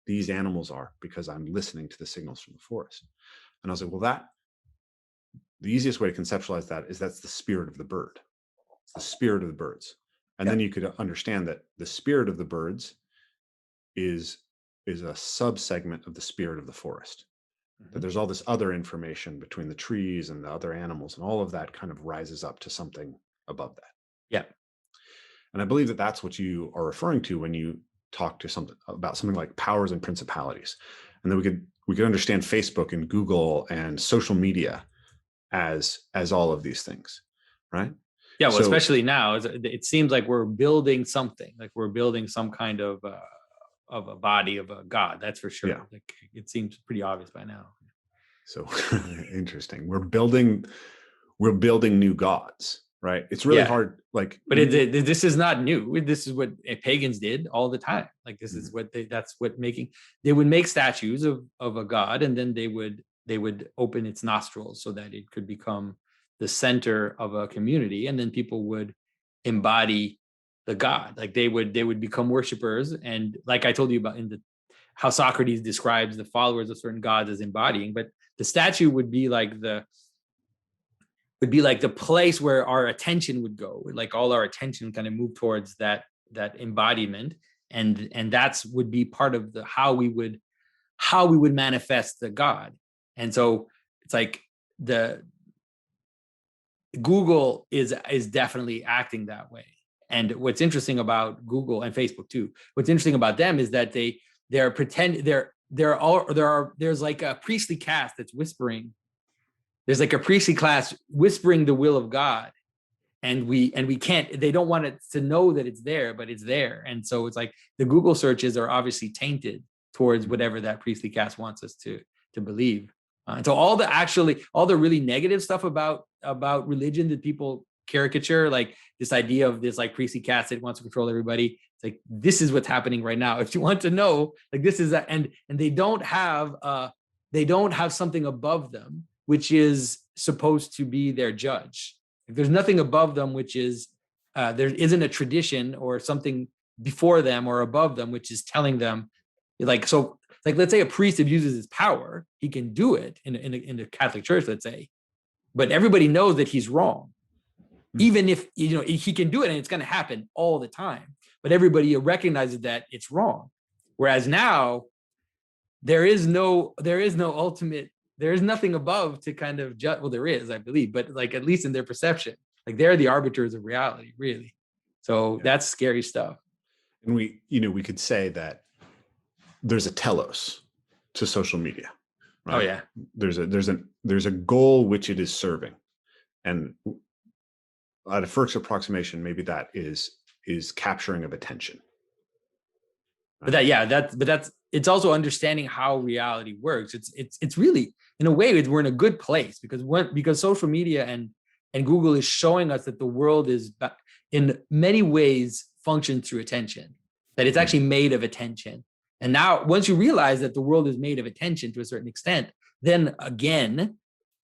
these animals are because I'm listening to the signals from the forest. And I was like, well, the easiest way to conceptualize that is that's the spirit of the bird. It's the spirit of the birds. And then you could understand that the spirit of the birds is a subsegment of the spirit of the forest. That there's all this other information between the trees and the other animals, and all of that kind of rises up to something above that. Yeah. And I believe that that's what you are referring to when you talk to something like powers and principalities. And then we could understand Facebook and Google and social media as all of these things, right? Yeah, well, especially now, it seems like we're building something, like we're building some kind of a body of a god. That's for sure. Yeah. Like it seems pretty obvious by now. So interesting. We're building new gods, right? It's really hard. Like, but this is not new. This is what pagans did all the time. Like this is what they would make statues of a god, and then they would open its nostrils so that it could become the center of a community, and then people would embody the god. Like they would become worshipers, and like I told you about how Socrates describes the followers of certain gods as embodying, but the statue would be like the place where our attention would go. Like all our attention kind of move towards that embodiment, and that's would be part of how we would manifest the god. And so it's like the Google is definitely acting that way. And what's interesting about Google and Facebook too, what's interesting about them is that there's like a priestly caste that's whispering. There's like a priestly class whispering the will of God, and we can't. They don't want it to know that it's there, but it's there. And so it's like the Google searches are obviously tainted towards whatever that priestly caste wants us to believe. And so all the really negative stuff about religion that people caricature, like this idea of this like priestly caste that wants to control everybody. It's like, this is what's happening right now. If you want to know, like this is that, and they don't have something above them, which is supposed to be their judge. Like, there's nothing above them, which is there isn't a tradition or something before them or above them, which is telling them, like, so like, let's say a priest abuses his power, he can do it in the Catholic Church, let's say, but everybody knows that he's wrong. Even if, he can do it and it's going to happen all the time, but everybody recognizes that it's wrong. Whereas now there is no ultimate, there is nothing above to kind of judge. Well, there is, I believe, but like, at least in their perception, like they're the arbiters of reality, really. So that's scary stuff. And we could say that there's a telos to social media. Right? Oh yeah. There's a goal which it is serving. And at a first approximation, maybe that is capturing of attention. But it's also understanding how reality works. It's really, in a way, we're in a good place because social media and Google is showing us that the world is in many ways functions through attention, that it's actually made of attention. And now, once you realize that the world is made of attention to a certain extent, then again,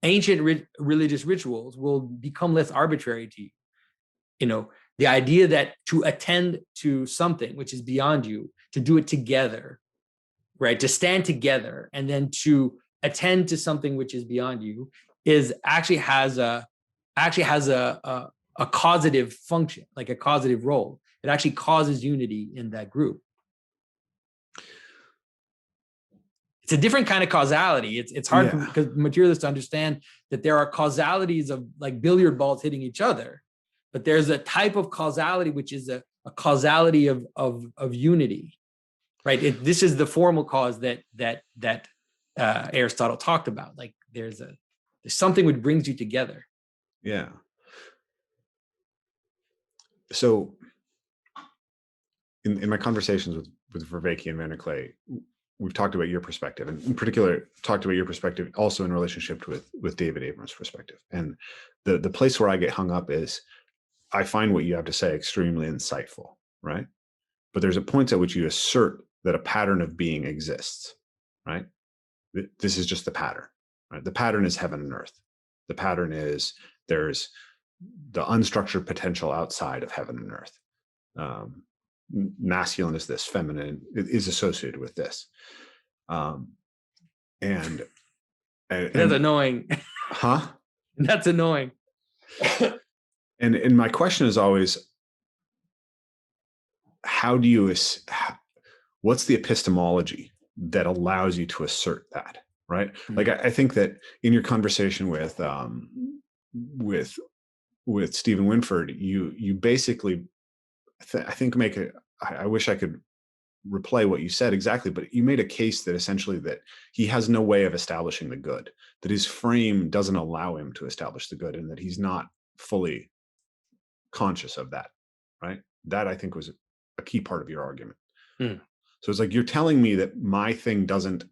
ancient religious rituals will become less arbitrary to you. The idea that to attend to something which is beyond you, to do it together, right? To stand together and then to attend to something which is beyond you actually has a causative function, like a causative role. It actually causes unity in that group. It's a different kind of causality. It's hard because materialists to understand that there are causalities of like billiard balls hitting each other, but there's a type of causality which is a causality of unity, right? This is the formal cause that Aristotle talked about. Like there's something which brings you together. Yeah. So in my conversations with Vervaeke and Vander Klay, we've talked about your perspective, and in particular, talked about your perspective also in relationship with David Abrams' perspective. And the place where I get hung up is I find what you have to say extremely insightful, right? But there's a point at which you assert that a pattern of being exists, right? This is just the pattern, right? The pattern is heaven and earth. The pattern is there's the unstructured potential outside of heaven and earth. Masculine is this, feminine is associated with this. And that's annoying. Huh? That's annoying. And my question is always, what's the epistemology that allows you to assert that, right? Mm-hmm. Like I think that in your conversation with Stephen Winford, you basically I think I wish I could replay what you said exactly, but you made a case that essentially that he has no way of establishing the good, that his frame doesn't allow him to establish the good, and that he's not fully conscious of that, right? That I think was a key part of your argument. So it's like, you're telling me that my thing doesn't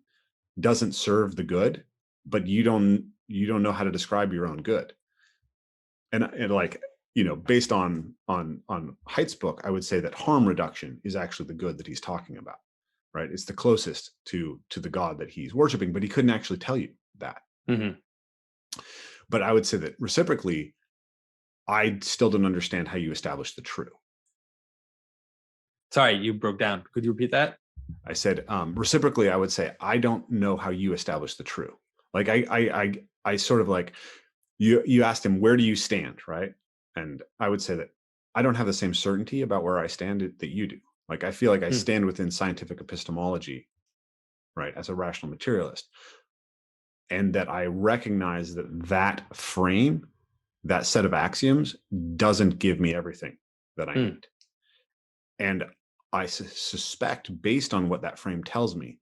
serve the good, but you don't know how to describe your own good. And like, based on Haidt's book, I would say that harm reduction is actually the good that he's talking about, right? It's the closest to the God that he's worshiping, but he couldn't actually tell you that. Mm-hmm. But I would say that reciprocally, I still don't understand how you establish the true. Sorry, you broke down. Could you repeat that? I said, reciprocally, I would say, I don't know how you establish the true. Like I sort of like, you asked him, where do you stand, right? And I would say that I don't have the same certainty about where I stand that you do. Like, I feel like I stand within scientific epistemology, right, as a rational materialist. And that I recognize that frame, that set of axioms, doesn't give me everything that I need. And I suspect, based on what that frame tells me,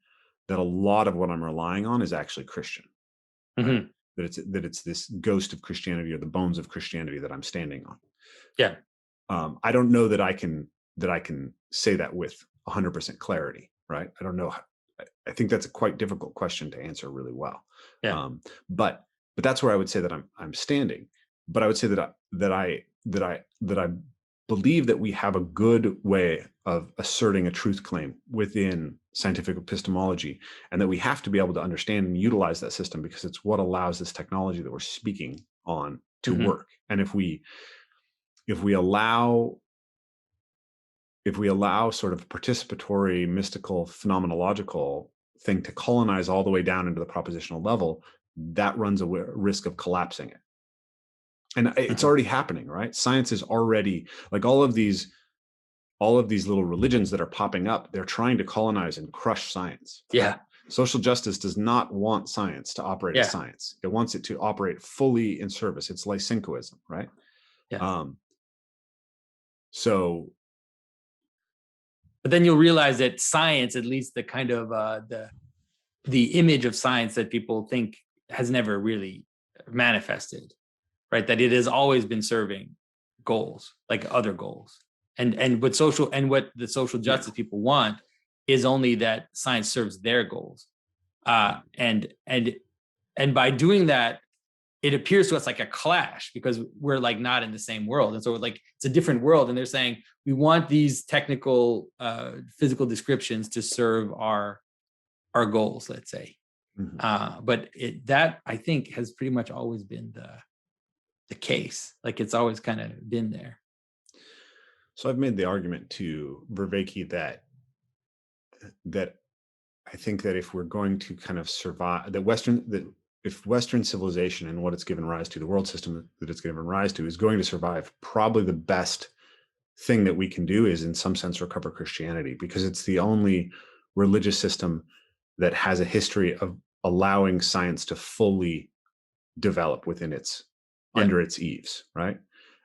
that a lot of what I'm relying on is actually Christian. Right? That it's this ghost of Christianity, or the bones of Christianity, that I'm standing on. Yeah. I don't know that I can say that with 100% clarity, right? I don't know I think that's a quite difficult question to answer really well. Yeah. But that's where I would say that I'm standing. But I would say that I believe that we have a good way of asserting a truth claim within scientific epistemology, and that we have to be able to understand and utilize that system, because it's what allows this technology that we're speaking on to work. And if we allow sort of participatory, mystical, phenomenological thing to colonize all the way down into the propositional level, that runs a risk of collapsing it. And it's already happening, right? Science is already, like, all of these little religions that are popping up, they're trying to colonize and crush science. Yeah. Social justice does not want science to operate as science. It wants it to operate fully in service. It's Lysenkoism, right? Yeah. So, but then you'll realize that science, at least the kind of the image of science that people think, has never really manifested, right? That it has always been serving goals, like other goals. And what the social justice people want is only that science serves their goals. And by doing that, it appears to us like a clash, because we're like not in the same world. And so like it's a different world. And they're saying, we want these technical physical descriptions to serve our goals, let's say. But that I think has pretty much always been the case. Like it's always kind of been there. So I've made the argument to Vervaeke that I think that if we're going to kind of survive, if Western civilization and what it's given rise to, the world system that it's given rise to, is going to survive, probably the best thing that we can do is, in some sense, recover Christianity, because it's the only religious system that has a history of allowing science to fully develop within under its eaves, right?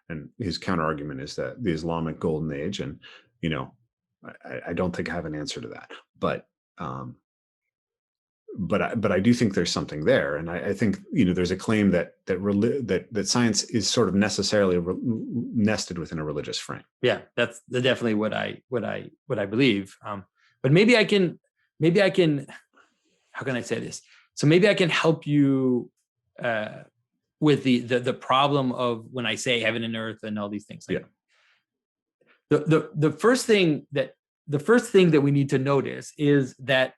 And his counter argument is that the Islamic golden age, and I don't think I have an answer to that, but I do think there's something there, and I think there's a claim that science is sort of necessarily nested within a religious frame. Yeah, that's definitely what I believe. But maybe I can. How can I say this? So maybe I can help you with the problem of when I say heaven and earth and all these things. Like, the first thing that we need to notice is that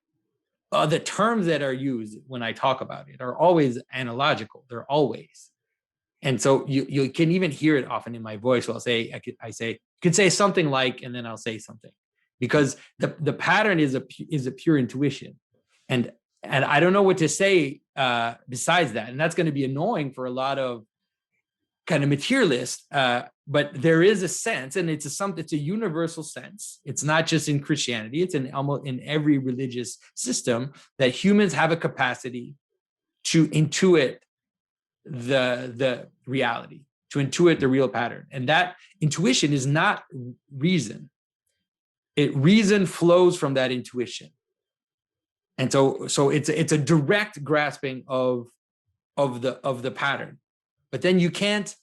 the terms that are used when I talk about it are always analogical. They're always. And so you can even hear it often in my voice. So I could say something like, and then I'll say something, because the pattern is a pure intuition. And I don't know what to say besides that. And that's going to be annoying for a lot of kind of materialists. But there is a sense, and it's a universal sense. It's not just in Christianity. It's almost in every religious system, that humans have a capacity to intuit the reality, to intuit the real pattern. And that intuition is not reason. Reason flows from that intuition. And so it's a direct grasping of the pattern. But then you can't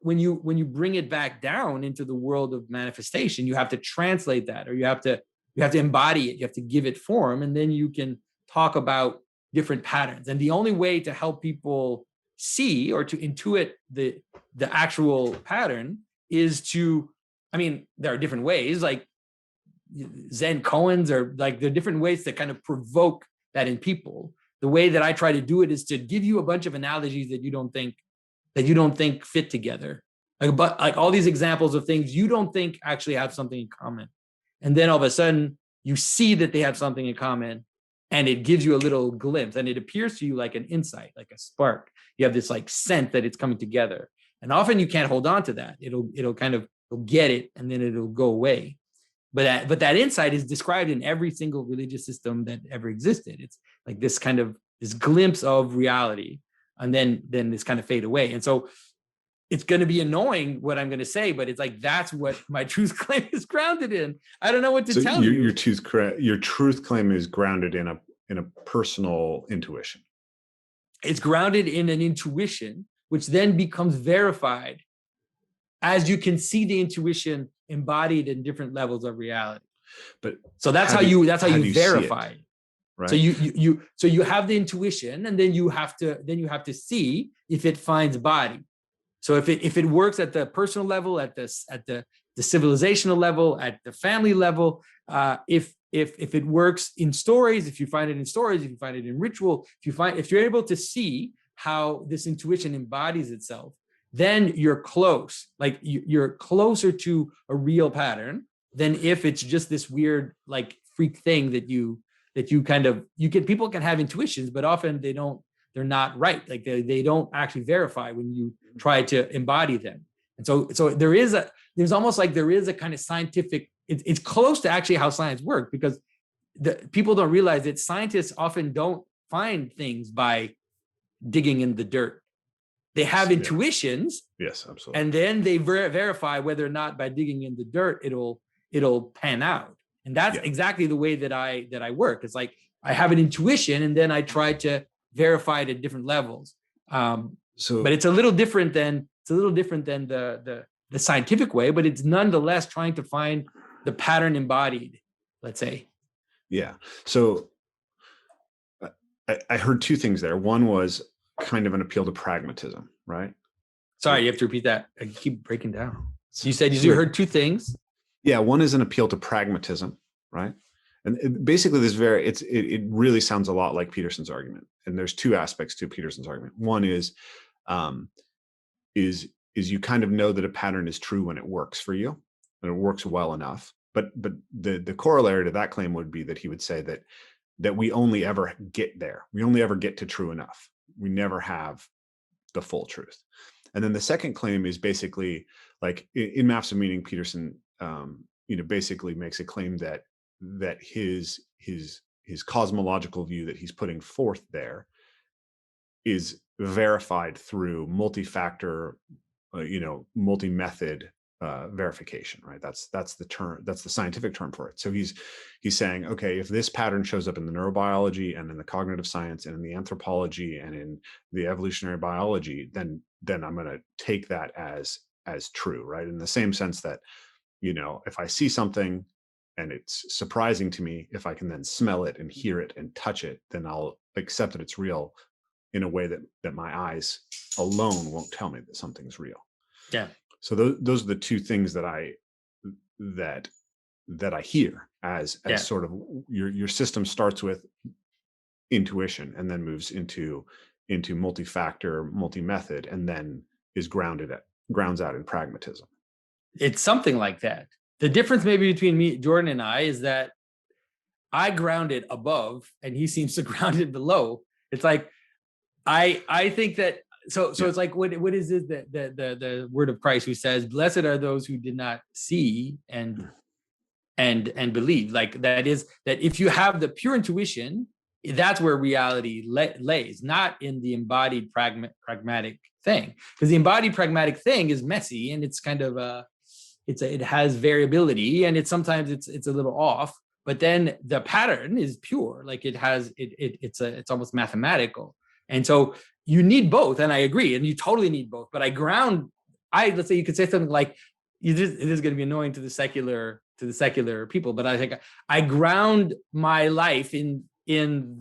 when you bring it back down into the world of manifestation, you have to translate that, or you have to embody it, you have to give it form, and then you can talk about different patterns. And the only way to help people see or to intuit the actual pattern is there are different ways, like Zen koans, or like there are different ways to kind of provoke that in people. The way that I try to do it is to give you a bunch of analogies that you don't think fit together, like all these examples of things you don't think actually have something in common, and then all of a sudden you see that they have something in common, and it gives you a little glimpse, and it appears to you like an insight, like a spark. You have this like sense that it's coming together, and often you can't hold on to that. It'll get it, and then it'll go away. But that insight is described in every single religious system that ever existed. It's like this glimpse of reality, and then this kind of fade away. And so it's going to be annoying what I'm going to say, but it's like, that's what my truth claim is grounded in. I don't know what to tell you. Your truth claim is grounded in a personal intuition. It's grounded in an intuition, which then becomes verified as you can see the intuition embodied in different levels of reality. But so that's how you verify. right? So you have the intuition, and then you have to see if it finds body. So if it works at the personal level, at the civilizational level, at the family level, if it works in stories, if you find it in stories, if you find it in ritual, if you're able to see how this intuition embodies itself, then you're close. Like you're closer to a real pattern than if it's just this weird like freak thing that people can have intuitions, but often they're not right. Like they don't actually verify when you try to embody them. And so there's almost like there is a kind of scientific, it's close to actually how science works, because people don't realize that scientists often don't find things by digging in the dirt. They have intuitions. Yes, absolutely. And then they verify whether or not by digging in the dirt, it'll pan out. And that's exactly the way that I work. It's like I have an intuition, and then I try to verify it at different levels. But it's a little different than the scientific way, but it's nonetheless trying to find the pattern embodied, let's say. Yeah. So I heard two things there. One was kind of an appeal to pragmatism, right? Sorry, you have to repeat that. I keep breaking down. So you said you heard two things. Yeah, one is an appeal to pragmatism, right? And basically, it really sounds a lot like Peterson's argument. And there's two aspects to Peterson's argument. One is you kind of know that a pattern is true when it works for you, and it works well enough. But the corollary to that claim would be that he would say that we only ever get there. We only ever get to true enough. We never have the full truth. And then the second claim is basically like in Maps of Meaning, Peterson, basically makes a claim that his cosmological view that he's putting forth there is verified through multi-factor, multi-method verification, right? That's the term. That's the scientific term for it. So he's saying, okay, if this pattern shows up in the neurobiology and in the cognitive science and in the anthropology and in the evolutionary biology, then I'm going to take that as true, right? In the same sense that, if I see something and it's surprising to me, if I can then smell it and hear it and touch it, then I'll accept that it's real in a way that my eyes alone won't tell me that something's real. Yeah. So those are the two things that I hear as sort of your system starts with intuition and then moves into multi-factor, multi-method, and then is grounds out in pragmatism. It's something like that. The difference maybe between Jordan and I is that I ground it above and he seems to ground it below. It's like I think that so it's like what is it the word of Christ who says, blessed are those who did not see and believe. Like that is that if you have the pure intuition, that's where reality lays, not in the embodied pragmatic thing, because the embodied pragmatic thing is messy and it's kind of it has variability and sometimes it's a little off, but then the pattern is pure, like it's almost mathematical. And so you need both, and I agree, and you totally need both. But let's say you could say something like, it is going to be annoying to the secular people, but I think I ground my life in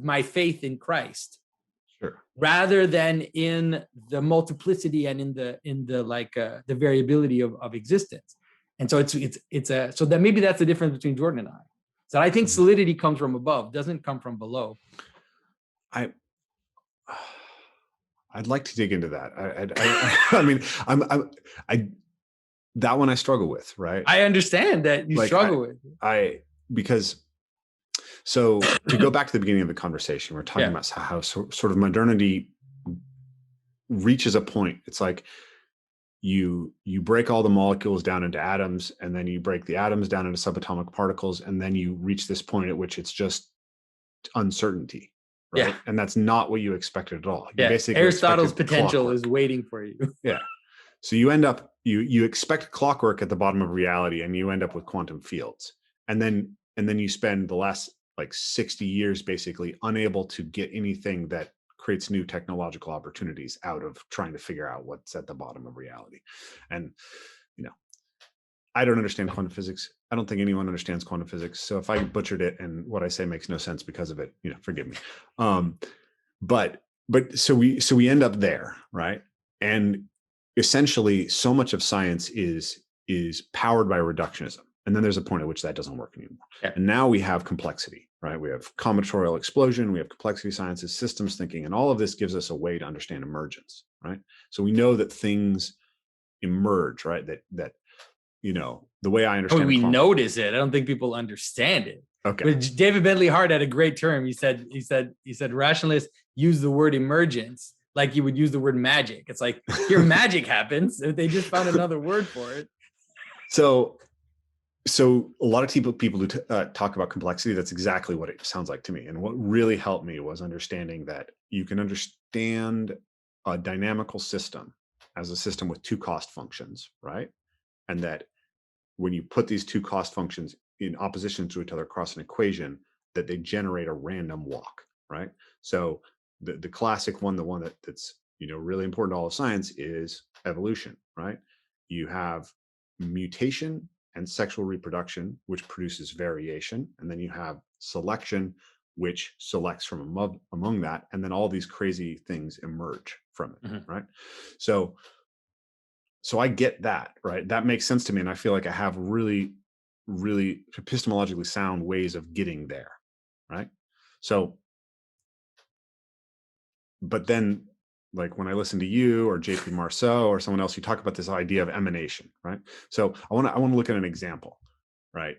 my faith in Christ, sure, rather than in the multiplicity and in the variability of existence. And so so that maybe that's the difference between Jordan and I. So I think solidity comes from above, doesn't come from below. I'd like to dig into that. I mean, that one I struggle with, right? I understand that you struggle with. Because so to go back to the beginning of the conversation, we're talking about how sort of modernity reaches a point. It's like you break all the molecules down into atoms, and then you break the atoms down into subatomic particles, and then you reach this point at which it's just uncertainty. Right? Yeah. And that's not what you expected at all. You basically Aristotle's potential is waiting for you. Yeah. So you end up, you expect clockwork at the bottom of reality, and you end up with quantum fields. And then you spend the last 60 years basically unable to get anything that creates new technological opportunities out of trying to figure out what's at the bottom of reality. And, I don't understand quantum physics. I don't think anyone understands quantum physics. So if I butchered it and what I say makes no sense because of it, forgive me. But so we end up there, right? And essentially, so much of science is powered by reductionism. And then there's a point at which that doesn't work anymore. Yeah. And now we have complexity, right? We have combinatorial explosion, we have complexity sciences, systems thinking, and all of this gives us a way to understand emergence, right? So we know that things emerge, right? That the way I understand we notice it. I don't think people understand it. Okay. But David Bentley Hart had a great term. He said rationalists use the word emergence like you would use the word magic. It's like your magic happens. They just found another word for it. So a lot of people who talk about complexity, that's exactly what it sounds like to me. And what really helped me was understanding that you can understand a dynamical system as a system with two cost functions, right? And that when you put these two cost functions in opposition to each other across an equation, that they generate a random walk, right? So the classic one, the one that's really important to all of science, is evolution, right? You have mutation and sexual reproduction, which produces variation, and then you have selection, which selects from among that, and then all these crazy things emerge from it, right? So I get that, right? That makes sense to me, and I feel like I have really, really epistemologically sound ways of getting there, right? So, but then, like when I listen to you or J.P. Marceau or someone else, you talk about this idea of emanation, right? So I want to look at an example, right?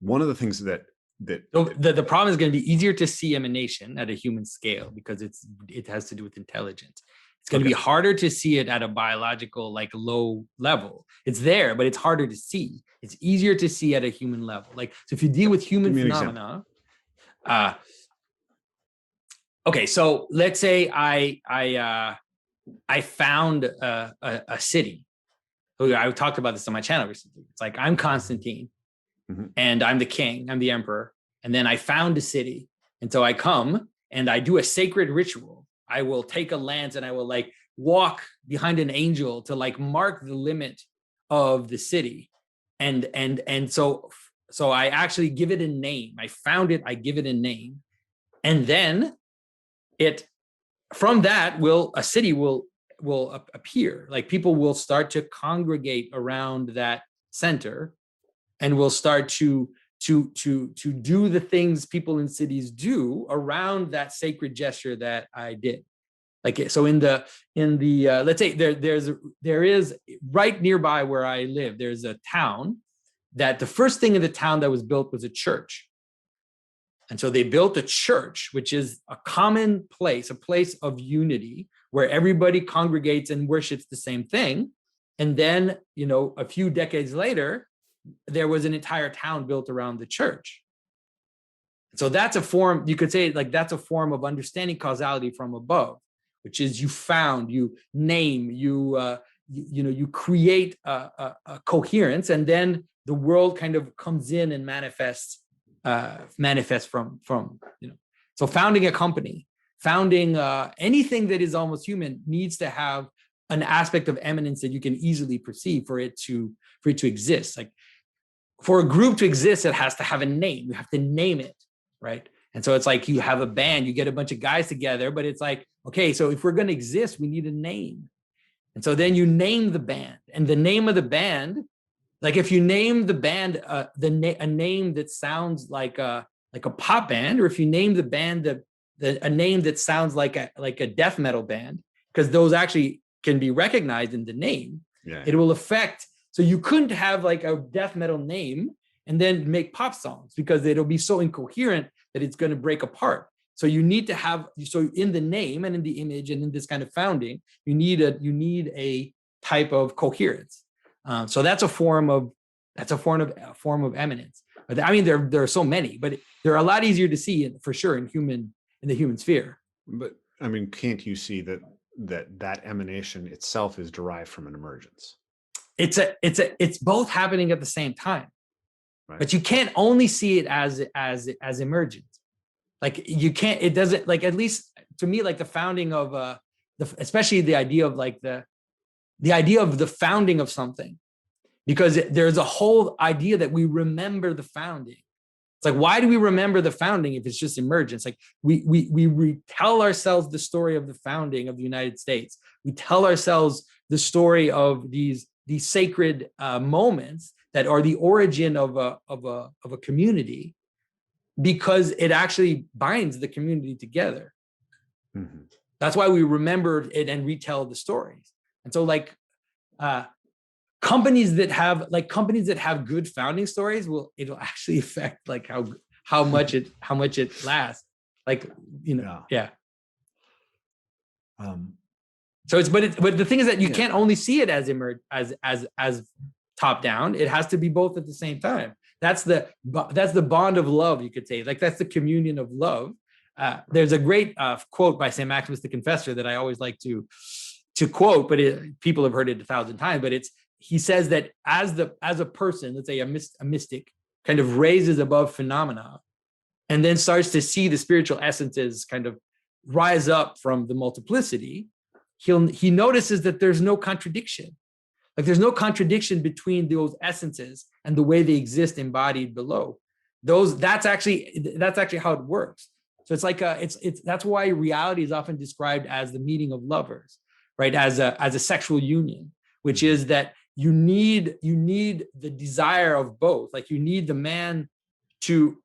One of the things that the problem is going to be easier to see emanation at a human scale because it has to do with intelligence. It's going to be harder to see it at a biological, like low level. It's there, but it's harder to see. It's easier to see at a human level. Like, so if you deal with human phenomena, okay, so let's say I found a city. I talked about this on my channel recently. It's like I'm Constantine, and I'm the king, I'm the emperor, and then I found a city, and so I come and I do a sacred ritual. I will take a lance and I will like walk behind an angel to like mark the limit of the city, and so I actually give it a name. I found it, I give it a name, and then from that a city will appear. Like people will start to congregate around that center, and will start to do the things people in cities do around that sacred gesture that I did. Like, so in the let's say there is right nearby where I live, there's a town that the first thing in the town that was built was a church. And so they built a church, which is a common place, a place of unity where everybody congregates and worships the same thing. And then, a few decades later, there was an entire town built around the church. So that's a form, you could say, like, that's a form of understanding causality from above, which is you found, you name, you create a coherence, and then the world kind of comes in and manifests from. So founding a company, founding anything that is almost human needs to have an aspect of eminence that you can easily perceive for it to exist. Like, for a group to exist, it has to have a name. You have to name it, right? And so it's like you have a band, you get a bunch of guys together, but it's like, okay, so if we're going to exist, we need a name. And so then you name the band, and the name of the band, like if you name the band a name that sounds like a pop band, or if you name the band a name that sounds like a death metal band, because those actually can be recognized in the name, it will affect. So you couldn't have like a death metal name and then make pop songs, because it'll be so incoherent that it's going to break apart. So you need to have, so in the name and in the image and in this kind of founding, you need a type of coherence. So that's a form of eminence. I mean, there are so many, but they're a lot easier to see for sure in the human sphere. But I mean, can't you see that emanation itself is derived from an emergence? It's both happening at the same time, right? But you can't only see it as emergent. Like you can't. It doesn't, like, at least to me, like the founding of especially the idea of like the the idea of the founding of something, because there's a whole idea that we remember the founding. It's like, why do we remember the founding if it's just emergence? Like we tell ourselves the story of the founding of the United States. We tell ourselves the story of these sacred moments that are the origin of a community, because it actually binds the community together. Mm-hmm. That's why we remember it and retell the stories. And so companies that have good founding stories it'll actually affect like how much it lasts. Like, yeah. So but the thing is that you can't only see it as as top down. It has to be both at the same time. That's the bond of love, you could say. Like, that's the communion of love. There's a great quote by St. Maximus the Confessor that I always like to quote, but people have heard it 1,000 times. But he says that as a person, let's say a mystic, kind of raises above phenomena, and then starts to see the spiritual essences kind of rise up from the multiplicity, he notices that there's no contradiction. Like, there's no contradiction between those essences and the way they exist embodied below. That's actually how it works. So it's like that's why reality is often described as the meeting of lovers, right? As a sexual union, which is that you need the desire of both. Like, you need the man to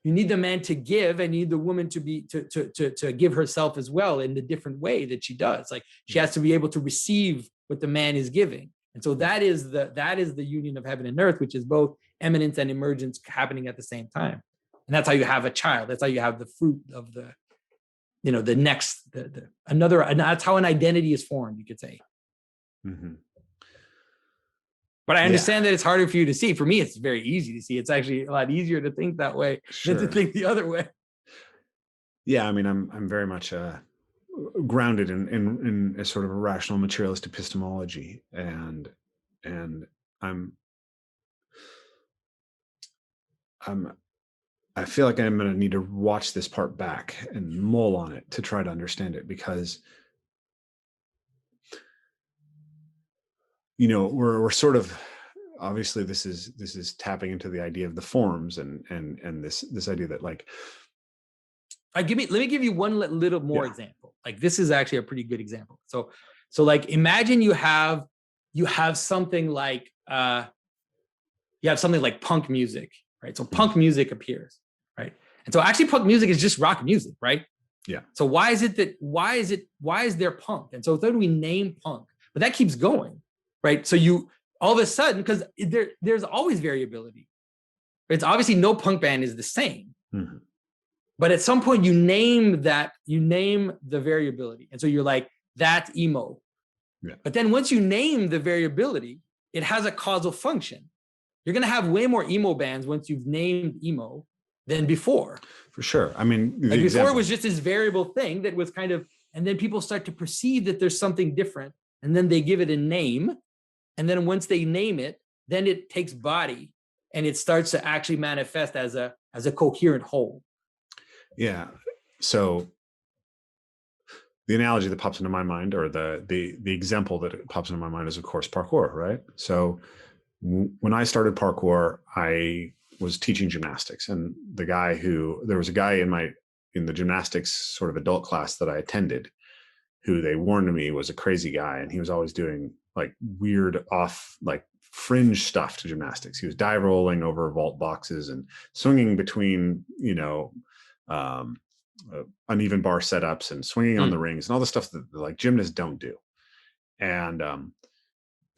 give, and you need the woman to give herself as well in the different way that she does. Like, she has to be able to receive what the man is giving. And so that is the union of heaven and earth, which is both eminence and emergence happening at the same time. And that's how you have a child. That's how you have the fruit of another, and that's how an identity is formed, you could say. Mm-hmm. But I understand that it's harder for you to see. For me, it's very easy to see. It's actually a lot easier to think that way than to think the other way. Yeah, I mean, I'm very much grounded in a sort of a rational materialist epistemology, and I feel like I'm going to need to watch this part back and mull on it to try to understand it, because we're sort of, obviously this is tapping into the idea of the forms and this idea that, like, let me give you one little more example. Like, this is actually a pretty good example. So like, imagine you have something like punk music, right? So punk music appears, right? And so actually punk music is just rock music, right? Yeah. So why is there punk? And so then we name punk, but that keeps going, right? So you all of a sudden, because there's always variability. It's obviously no punk band is the same. Mm-hmm. But at some point you name the variability. And so you're like, that's emo. Yeah. But then once you name the variability, it has a causal function. You're going to have way more emo bands once you've named emo than before. For sure. I mean, before it was just this variable thing that was kind of, and then people start to perceive that there's something different, and then they give it a name. And then once they name it, then it takes body and it starts to actually manifest as a coherent whole. Yeah. So the analogy that pops into my mind, or the example that pops into my mind, is, of course, parkour, right? So when I started parkour, I was teaching gymnastics, and there was a guy in the gymnastics sort of adult class that I attended, who they warned me was a crazy guy, and he was always doing like weird off, like fringe stuff to gymnastics. He was dive rolling over vault boxes and swinging between, uneven bar setups and swinging on the rings and all the stuff that like gymnasts don't do. And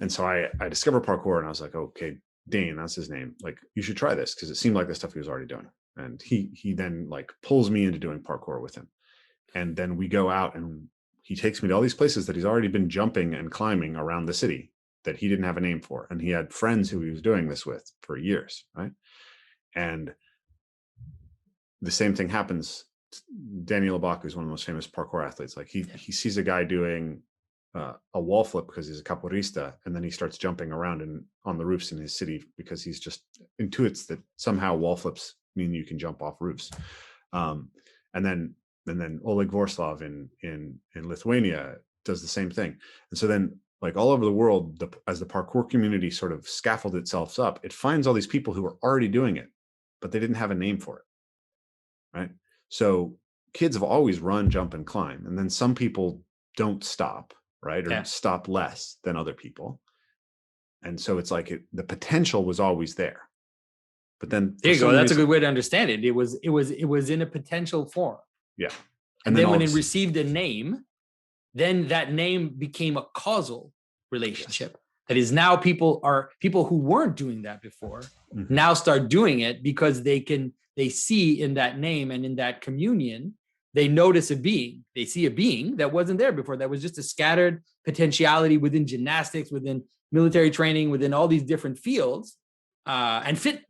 so I discovered parkour, and I was like, okay, Dane, that's his name. Like, you should try this, because it seemed like the stuff he was already doing. And he then like pulls me into doing parkour with him. And then we go out, and he takes me to all these places that he's already been jumping and climbing around the city that he didn't have a name for. And he had friends who he was doing this with for years, right? And the same thing happens. Daniel Abak is one of the most famous parkour athletes. Like, he sees a guy doing a wall flip because he's a capoeirista, and then he starts jumping around on the roofs in his city because he's just intuits that somehow wall flips mean you can jump off roofs. And then Oleg Vorslav in Lithuania does the same thing. And so then like all over the world, as the parkour community sort of scaffolded itself up, it finds all these people who are already doing it, but they didn't have a name for it, right? So kids have always run, jump, and climb, and then some people don't stop, right? Or stop less than other people. And so it's like the potential was always there. But then there you go. That's a good way to understand it. It was in a potential form. Yeah. And then when it received a name, then that name became a causal relationship. Yes. That is, now people who weren't doing that before now start doing it because they see in that name and in that communion, they notice a being. They see a being that wasn't there before. That was just a scattered potentiality within gymnastics, within military training, within all these different fields, and fit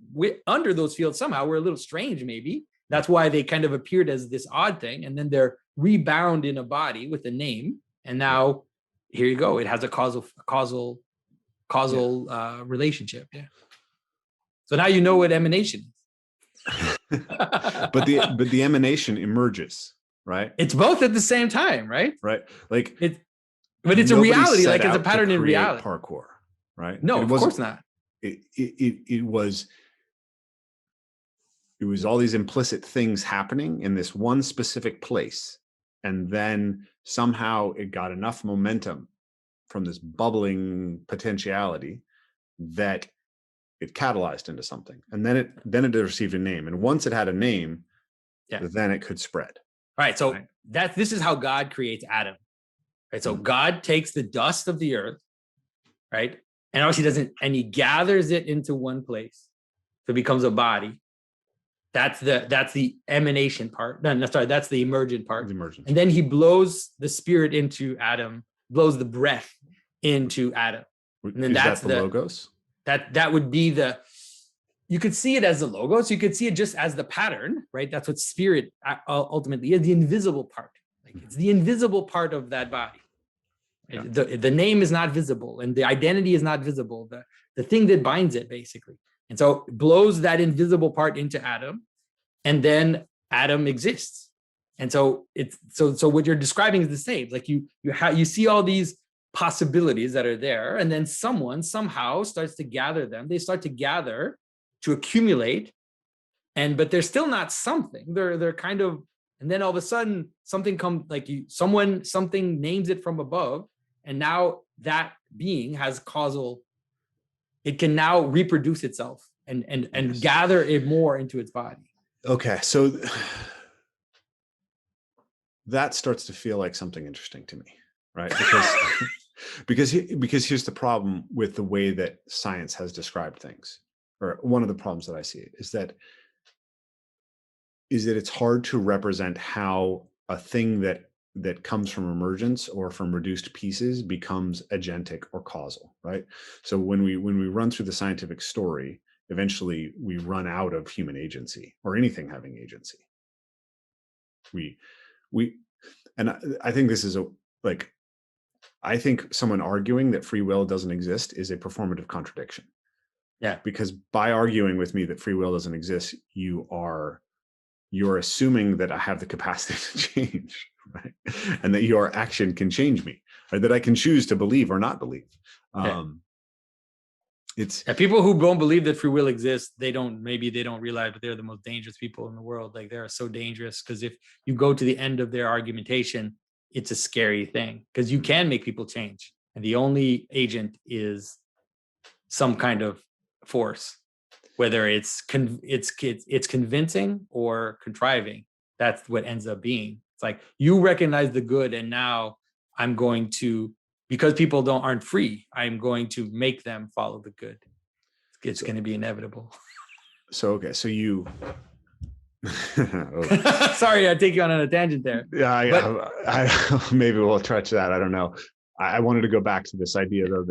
under those fields somehow. We're a little strange, maybe. That's why they kind of appeared as this odd thing, and then they're rebound in a body with a name, and now here you go. It has a causal relationship. Yeah. So now you know what emanation is. but the emanation emerges, right? It's both at the same time, right? Right. Like but it's a reality, like it's a pattern in reality. Parkour, right? No, of course not. It was all these implicit things happening in this one specific place, and then somehow it got enough momentum from this bubbling potentiality that it catalyzed into something, and then it received a name, and once it had a name, then it could spread. All right. So this is how God creates Adam. Right. So God takes the dust of the earth, right, and obviously he gathers it into one place, so it becomes a body. That's the emanation part. No, sorry, that's the emergent part. The emergent. And then he blows the spirit into Adam, blows the breath into Adam. And then that's the logos. That would be you could see it as the logos. You could see it just as the pattern, right? That's what spirit ultimately is, the invisible part. Like it's the invisible part of that body. Yeah. The name is not visible, and the identity is not visible. The thing that binds it, basically. And so it blows that invisible part into Adam, and then Adam exists. And so so what you're describing is the same. Like you see all these possibilities that are there, and then someone somehow starts to gather them. They start to gather, to accumulate, but they're still not something. They're kind of, and then all of a sudden something comes, like something names it from above, and now that being has causal. It can now reproduce itself and gather it more into its body. Okay, so that starts to feel like something interesting to me, right? Because here's the problem with the way that science has described things, or one of the problems that I see is that it's hard to represent how a thing that comes from emergence or from reduced pieces becomes agentic or causal, right? So when we run through the scientific story, eventually we run out of human agency or anything having agency. I think this is I think someone arguing that free will doesn't exist is a performative contradiction. Yeah. Because by arguing with me that free will doesn't exist, you're assuming that I have the capacity to change, right? And that your action can change me, or that I can choose to believe or not believe. It's people who don't believe that free will exists, they don't realize that they're the most dangerous people in the world. Like, they are so dangerous, because if you go to the end of their argumentation, it's a scary thing, because you can make people change, and the only agent is some kind of force, whether it's convincing or contriving. That's what ends up being. It's like, you recognize the good, and now I'm going to, because people aren't free, I'm going to make them follow the good. It's going to be inevitable. So you sorry, I take you on a tangent there. Yeah, I maybe we'll touch that. I don't know. I wanted to go back to this idea, though,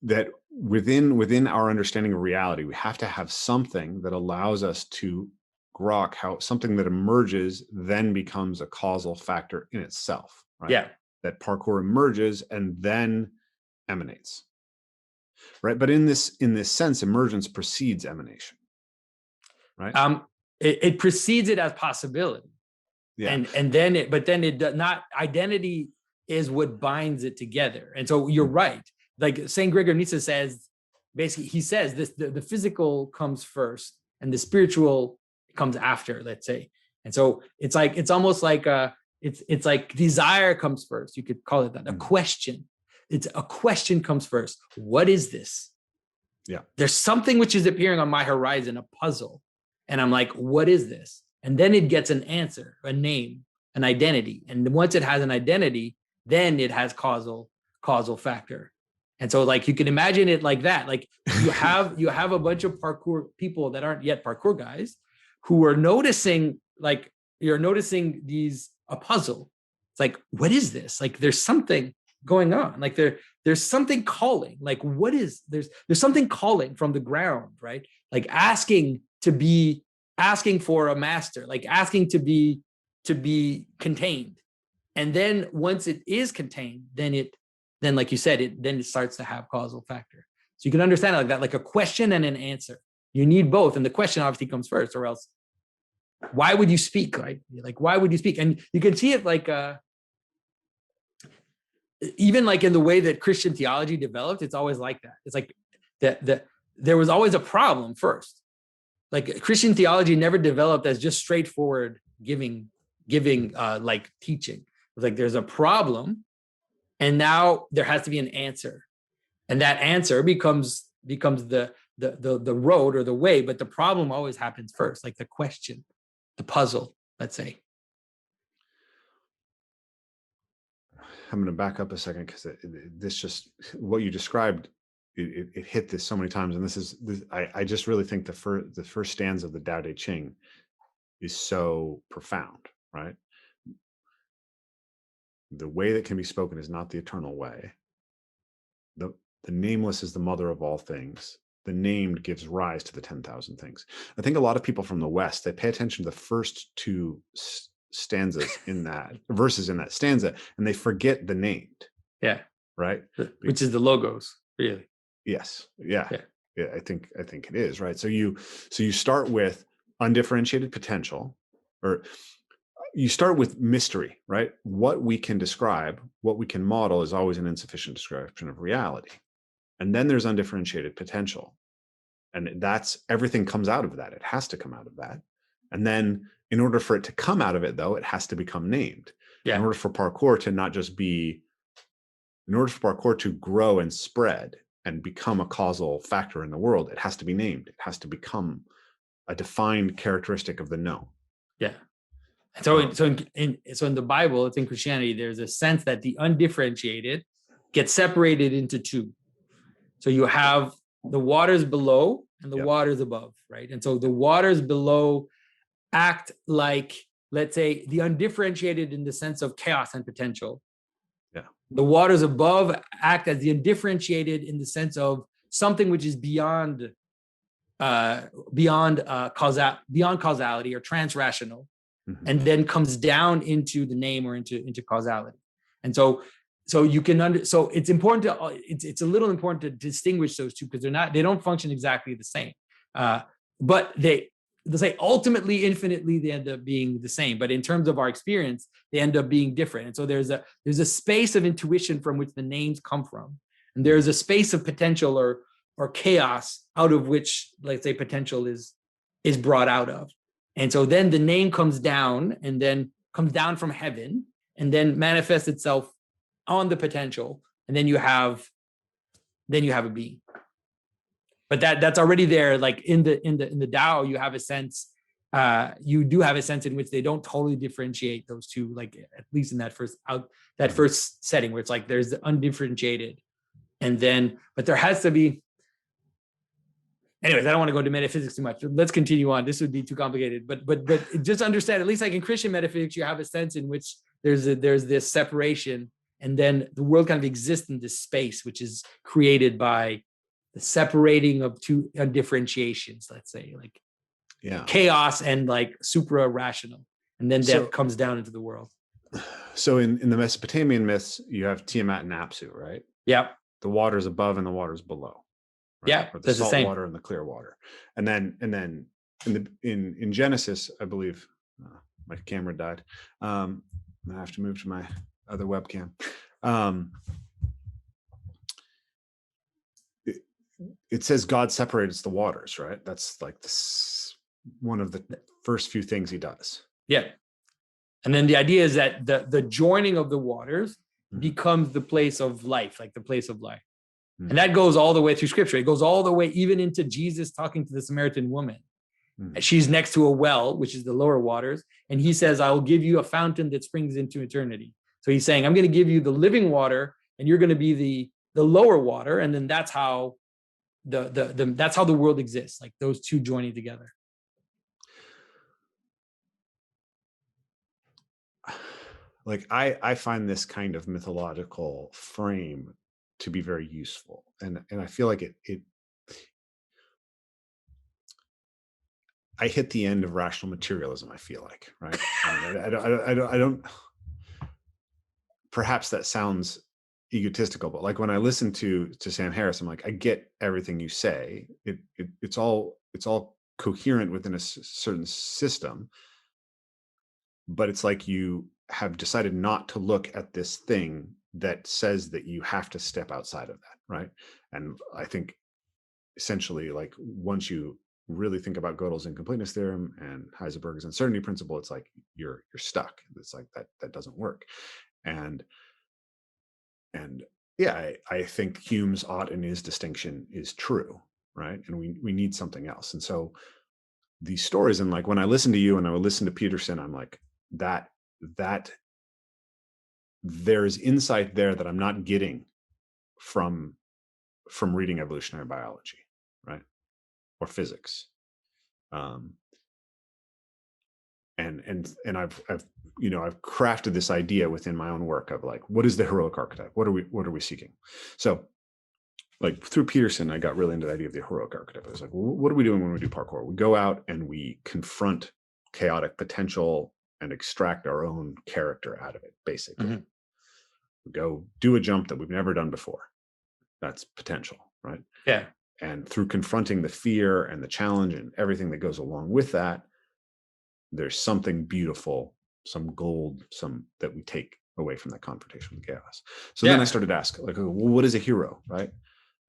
that within our understanding of reality, we have to have something that allows us to grok how something that emerges then becomes a causal factor in itself, right? Yeah. That parkour emerges and then emanates, right? But in this sense, emergence precedes emanation, right? It precedes it as possibility. Yeah. And then it does not, identity is what binds it together. And so you're right. Like Saint Gregory of Nyssa says, basically, he says this: the physical comes first, and the spiritual comes after. Let's say, and so it's almost like it's like desire comes first. You could call it that. A question. It's a question comes first. What is this? Yeah. There's something which is appearing on my horizon, a puzzle, and I'm like, what is this? And then it gets an answer, a name, an identity, and once it has an identity, then it has causal factor. And so like you can imagine it like that. Like you have a bunch of parkour people that aren't yet parkour guys who are noticing, like you're noticing a puzzle. It's like, what is this? Like there's something going on. Like there's something calling. Like what is there's something calling from the ground, right? Like asking for a master, like asking to be contained. And then once it is contained, then like you said, it starts to have causal factor. So you can understand it like that, like a question and an answer. You need both. And the question obviously comes first, or else why would you speak? Right? Like, why would you speak? And you can see it like, even like in the way that Christian theology developed, it's always like that. It's like that there was always a problem first. Like Christian theology never developed as just straightforward giving like teaching. It's like there's a problem, and now there has to be an answer, and that answer becomes the road or the way. But the problem always happens first, like the question, the puzzle. Let's say. I'm going to back up a second because this just what you described. It hit this so many times, and I just really think the first stanza of the Tao Te Ching is so profound, right? The way that can be spoken is not the eternal way. The nameless is the mother of all things. The named gives rise to the 10,000 things. I think a lot of people from the West, they pay attention to the first two stanzas in that verses in that stanza, and they forget the named. Yeah. Right. Which is the logos, really. Yes. Yeah. I think it is, right. So you start with undifferentiated potential, or you start with mystery, right? What we can describe, what we can model is always an insufficient description of reality. And then there's undifferentiated potential. And that's everything comes out of that. It has to come out of that. And then in order for it to come out of it, though, it has to become named. Yeah. In order for parkour to grow and spread and become a causal factor in the world, it has to be named. It has to become a defined characteristic of the known. Yeah. So in the Bible, it's in Christianity, there's a sense that the undifferentiated gets separated into two. So you have the waters below and the waters above, right? And so the waters below act like, let's say, the undifferentiated in the sense of chaos and potential. Yeah. The waters above act as the undifferentiated in the sense of something which is beyond causality or transrational. Mm-hmm. And then comes down into the name or into causality. And so you can so it's important to it's a little important to distinguish those two, because they don't function exactly the same. But they say ultimately, infinitely, they end up being the same. But in terms of our experience, they end up being different. And so there's a space of intuition from which the names come from, and there's a space of potential or chaos out of which, let's say, potential is brought out of. And so then the name comes down, and then comes down from heaven, and then manifests itself on the potential, and then you have a being. But that's already there. Like in the Tao, you have a sense. You do have a sense in which they don't totally differentiate those two. Like at least in that first setting, where it's like there's the undifferentiated, and then but there has to be. Anyways, I don't want to go into metaphysics too much. Let's continue on. This would be too complicated. But just understand, at least like in Christian metaphysics, you have a sense in which there's this separation, and then the world kind of exists in this space, which is created by the separating of two undifferentiations, let's say, like chaos and like supra-rational. And then that comes down into the world. So in the Mesopotamian myths, you have Tiamat and Apsu, right? Yeah. The waters above and the waters below. Right? Yeah, or the salt water and the clear water, and then in Genesis, I believe my camera died. I have to move to my other webcam. It says God separates the waters, right? That's like this, one of the first few things he does. Yeah. And then the idea is that the joining of the waters becomes the place of life, like the place of life. And that goes all the way through scripture. It goes all the way even into Jesus talking to the Samaritan woman. She's next to a well, which is the lower waters. And he says, I will give you a fountain that springs into eternity. So he's saying, I'm going to give you the living water and you're going to be the lower water. And then that's how that's how the world exists, like those two joining together. Like I find this kind of mythological frame to be very useful. And I feel like it I hit the end of rational materialism, I feel like, right? I don't, perhaps that sounds egotistical, but like when I listen to Sam Harris, I'm like, I get everything you say. It's all coherent within a certain system, but it's like you have decided not to look at this thing that says that you have to step outside of that, right? And I think essentially, like, once you really think about Gödel's incompleteness theorem and Heisenberg's uncertainty principle, it's like you're stuck. It's like that doesn't work. And yeah, I think Hume's ought and is distinction is true, right? And we need something else. And so these stories, and like when I listen to you and I would listen to Peterson, I'm like, that there's insight there that I'm not getting from reading evolutionary biology, right? Or physics. And I've crafted this idea within my own work of like, what is the heroic archetype? What are we seeking? So like through Peterson, I got really into the idea of the heroic archetype. I was like, well, what are we doing when we do parkour? We go out and we confront chaotic potential and extract our own character out of it, basically. We go do a jump that we've never done before. That's potential, right? Yeah. And through confronting the fear and the challenge and everything that goes along with that, there's something beautiful, some gold, some that we take away from that confrontation with chaos. So then I started to ask, like, well, what is a hero, right?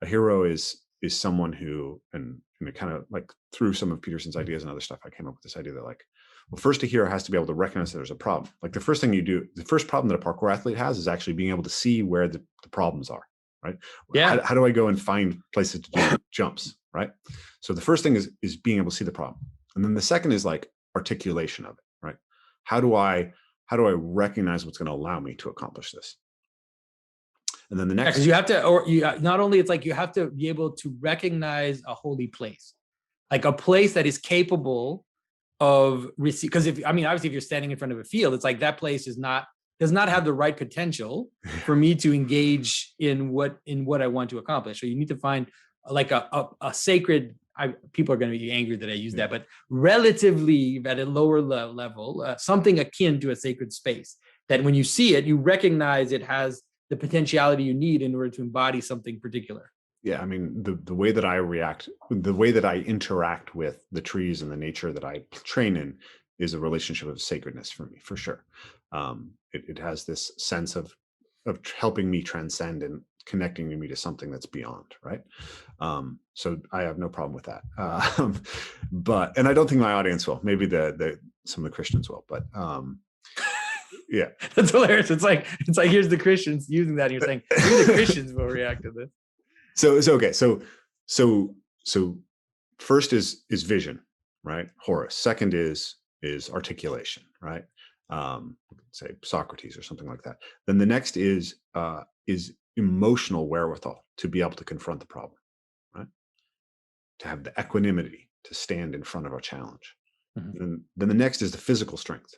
A hero is someone who, and it kind of like through some of Peterson's ideas and other stuff, I came up with this idea that like, well, first a hero has to be able to recognize that there's a problem. Like the first thing you do, the first problem that a parkour athlete has is actually being able to see where the problems are, right? Yeah. How do I go and find places to do jumps, right? So the first thing is being able to see the problem. And then the second is like articulation of it, right? How do I recognize what's going to allow me to accomplish this? And then the next, because you have to, or you not only, it's like you have to be able to recognize a holy place, like a place that is capable of receive. Because obviously, if you're standing in front of a field, it's like that place does not have the right potential for me to engage in what I want to accomplish. So you need to find like a sacred. People are going to be angry that I use that, but relatively at a lower level, something akin to a sacred space that when you see it, you recognize it has the potentiality you need in order to embody something particular. Yeah, I mean, the way that I react, the way that I interact with the trees and the nature that I train in is a relationship of sacredness for me, for sure. It has this sense of helping me transcend and connecting me to something that's beyond, right? So I have no problem with that. And I don't think my audience will. Maybe some of the Christians will, but yeah. That's hilarious. It's like here's the Christians using that, and you're saying maybe the Christians will react to this. So it's okay. So first is vision, right? Horus. Second is articulation, right? Say Socrates or something like that. Then the next is emotional wherewithal to be able to confront the problem, right? To have the equanimity to stand in front of a challenge. And then the next is the physical strength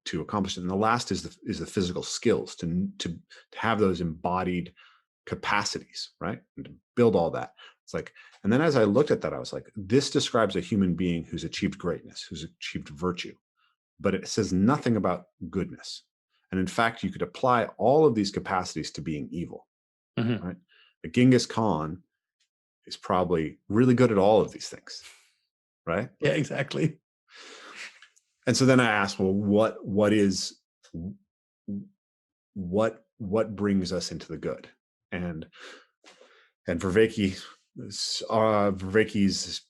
to accomplish it. And the last is the physical skills to have those embodied capacities, right? And to build all that. It's like, and then as I looked at that, I was like, this describes a human being who's achieved greatness, who's achieved virtue, but it says nothing about goodness. And in fact, you could apply all of these capacities to being evil, right? A Genghis Khan is probably really good at all of these things, right? Yeah, exactly. And so then I asked, well, what is what brings us into the good. And Vervaeke, Vervaeke's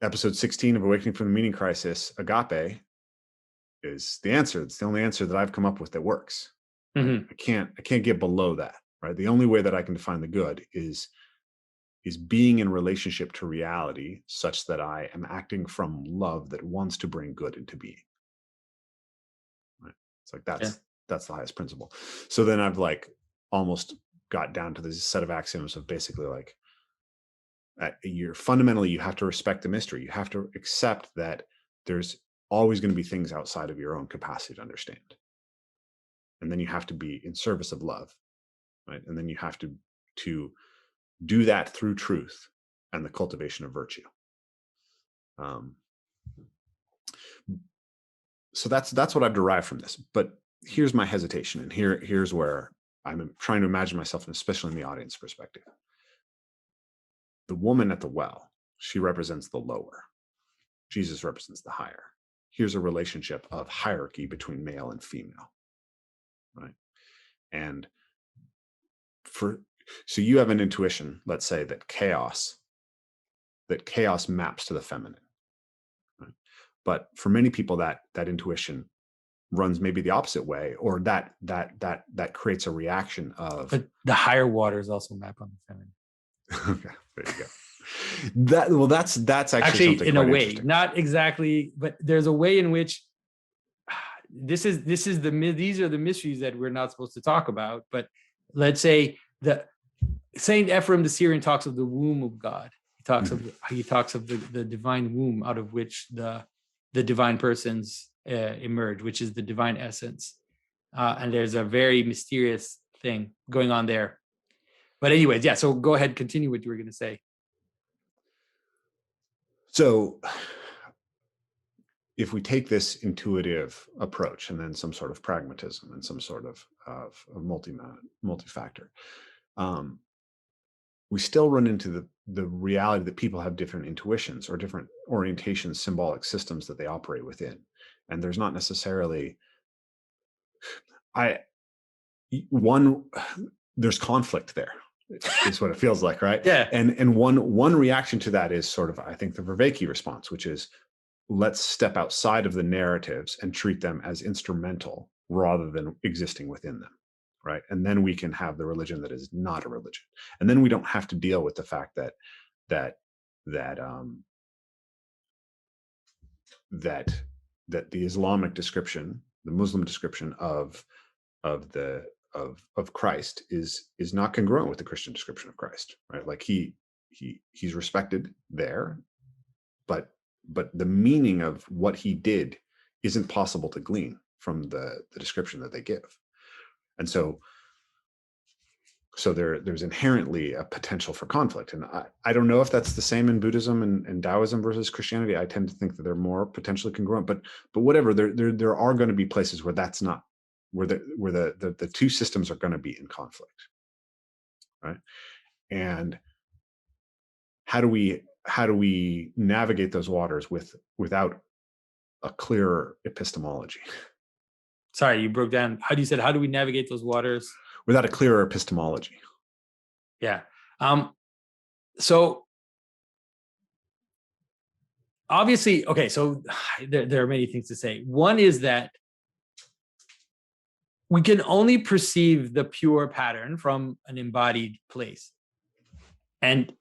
episode 16 of Awakening from the Meaning Crisis, agape, is the answer. It's the only answer that I've come up with that works. Mm-hmm. I can't get below that, right? The only way that I can define the good is being in relationship to reality such that I am acting from love that wants to bring good into being. Right? It's like that's the highest principle. So then I've like almost got down to this set of axioms of basically like, you have to respect the mystery. You have to accept that there's always going to be things outside of your own capacity to understand. And then you have to be in service of love, right? And then you have to do that through truth and the cultivation of virtue. So that's what I've derived from this. But here's my hesitation, and here's where I'm trying to imagine myself, and especially in the audience perspective. The woman at the well, she represents the lower. Jesus represents the higher. Here's a relationship of hierarchy between male and female, right? And so you have an intuition, let's say, that chaos maps to the feminine, right? But for many people, that intuition runs maybe the opposite way, or that creates a reaction of. But the higher waters also map on the feminine. Okay, there you go. That's actually in a way, not exactly, but there's a way in which these are the mysteries that we're not supposed to talk about. But let's say Saint Ephrem the Syrian talks of the womb of God. He talks of the divine womb out of which the divine persons emerge, which is the divine essence. And there's a very mysterious thing going on there. But anyways, yeah, so go ahead, continue what you were going to say. So if we take this intuitive approach and then some sort of pragmatism and some sort of multi-factor, we still run into the reality that people have different intuitions or different orientations, symbolic systems that they operate within. And there's not necessarily, there's conflict there. Is what it feels like, right? Yeah. And one reaction to that is sort of, I think, the Vervaeke response, which is, let's step outside of the narratives and treat them as instrumental rather than existing within them, right? And then we can have the religion that is not a religion, and then we don't have to deal with the fact that the Islamic description, the Muslim description of Christ is not congruent with the Christian description of Christ, right? Like he's respected there, but the meaning of what he did isn't possible to glean from the description that they give. And so there's inherently a potential for conflict. And I don't know if that's the same in Buddhism and Taoism versus Christianity. I tend to think that they're more potentially congruent, but whatever, there are going to be places where that's not, where the two systems are going to be in conflict, right? And how do we navigate those waters without a clearer epistemology? Sorry, you broke down. How do we navigate those waters without a clearer epistemology? Yeah. So obviously, okay. So there are many things to say. One is that we can only perceive the pure pattern from an embodied place. And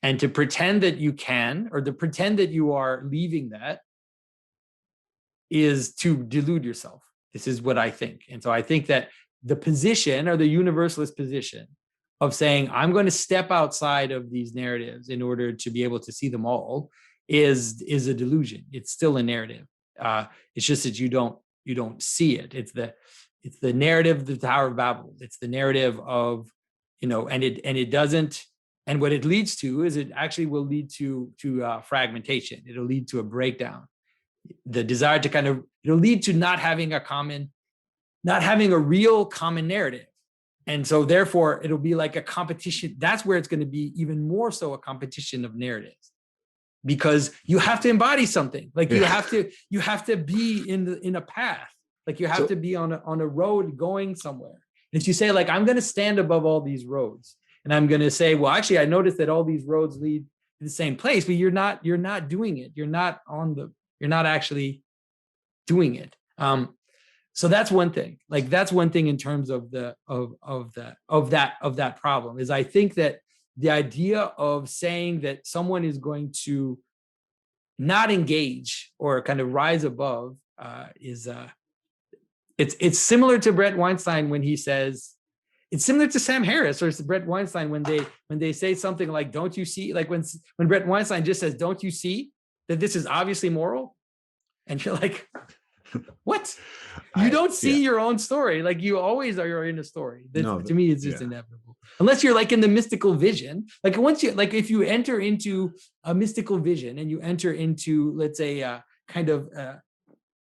to pretend that you can, or to pretend that you are leaving that, is to delude yourself. This is what I think. And so I think that the position, or the universalist position, of saying, I'm going to step outside of these narratives in order to be able to see them all, is a delusion. It's still a narrative. It's just that you don't see it. It's the narrative of the Tower of Babel. It's the narrative of, and it doesn't, and what it leads to is it actually will lead to fragmentation. It'll lead to a breakdown. The desire to it'll lead to not having a real common narrative. And so therefore it'll be like a competition. That's where it's going to be even more so a competition of narratives, because you have to embody something. Like you have to be in a path. Like you have to be on a road going somewhere. If you say like, I'm going to stand above all these roads and I'm going to say, well, actually, I noticed that all these roads lead to the same place, but you're not doing it. You're not actually doing it. So that's one thing. Like that's one thing in terms of that problem is I think that the idea of saying that someone is going to not engage or kind of rise above it's similar to Brett Weinstein when he says, it's similar to Sam Harris or Brett Weinstein when they say something like, don't you see, like when Brett Weinstein just says, don't you see that this is obviously moral? And you're like, what? You don't see your own story. Like you always are in a story. To me, it's just inevitable. Unless you're like in the mystical vision. Like once you, like if you enter into a mystical vision and you enter into, let's say, kind of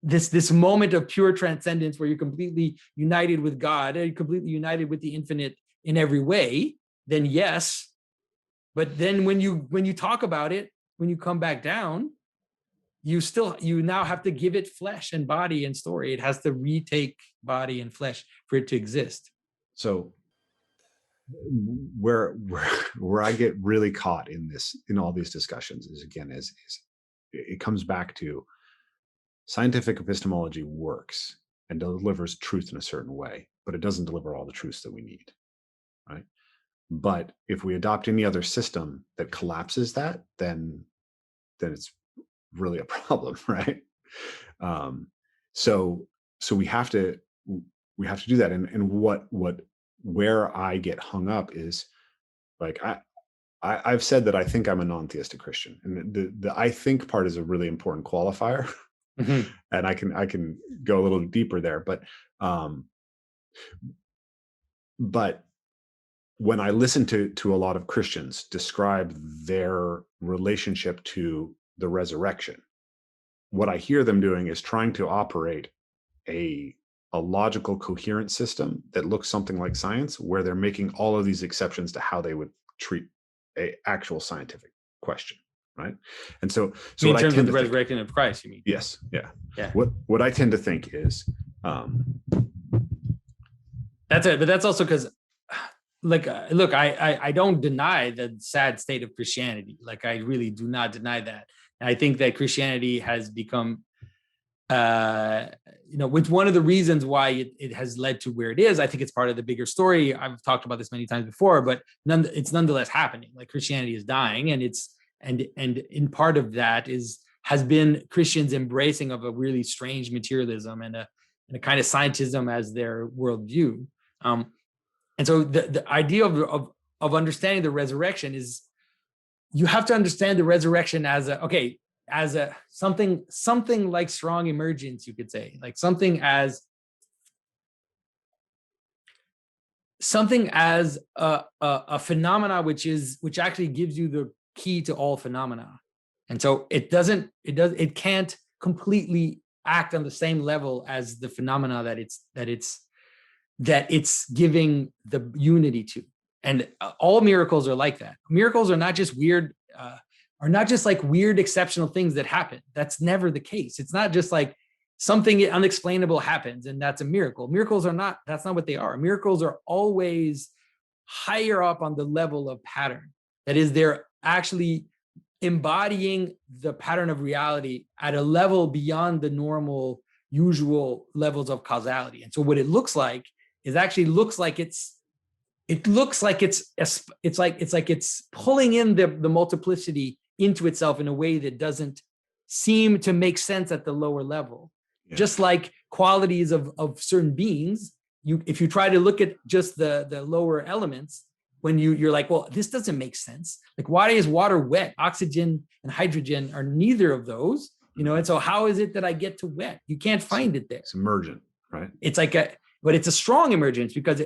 this moment of pure transcendence where you're completely united with God, and you're completely united with the infinite in every way, then yes. But then when you talk about it, when you come back down, you now have to give it flesh and body and story. It has to retake body and flesh for it to exist. So where I get really caught in all these discussions is it comes back to scientific epistemology works and delivers truth in a certain way, but it doesn't deliver all the truths that we need, right? But if we adopt any other system that collapses that, then it's really a problem, right? So we have to do that. And where I get hung up is like I've said that I think I'm a non-theistic Christian, and the I think part is a really important qualifier. Mm-hmm. And I can go a little deeper there, but when I listen to a lot of Christians describe their relationship to the resurrection, what I hear them doing is trying to operate a logical, coherent system that looks something like science, where they're making all of these exceptions to how they would treat an actual scientific question, right? And so in terms of the resurrection of Christ, you mean? Yes, yeah. What I tend to think is that's it, but that's also because, like, look, I don't deny the sad state of Christianity. Like, I really do not deny that. And I think that Christianity has become, which one of the reasons why it has led to where it is. I think it's part of the bigger story. I've talked about this many times before, but it's nonetheless happening. Like Christianity is dying, and in part of that has been Christians embracing of a really strange materialism and a kind of scientism as their worldview. And so the idea of understanding the resurrection is, you have to understand the resurrection as a something like strong emergence, you could say, like something as a phenomena which actually gives you the key to all phenomena. And so it can't completely act on the same level as the phenomena that it's giving the unity to. And all miracles are like that. Miracles are not just weird, like weird exceptional things that happen. That's never the case. It's not just like something unexplainable happens and that's a miracle. That's not what they are. Miracles are always higher up on the level of pattern. That is, they're actually embodying the pattern of reality at a level beyond the normal, usual levels of causality. And so what it looks like is actually it's pulling in the multiplicity into itself in a way that doesn't seem to make sense at the lower level. Yeah. Just like qualities of certain beings, if you try to look at just the lower elements, when you're like, well, this doesn't make sense. Like, why is water wet? Oxygen and hydrogen are neither of those, and so how is it that I get to wet? You can't find it there. It's emergent, right? It's like but it's a strong emergence because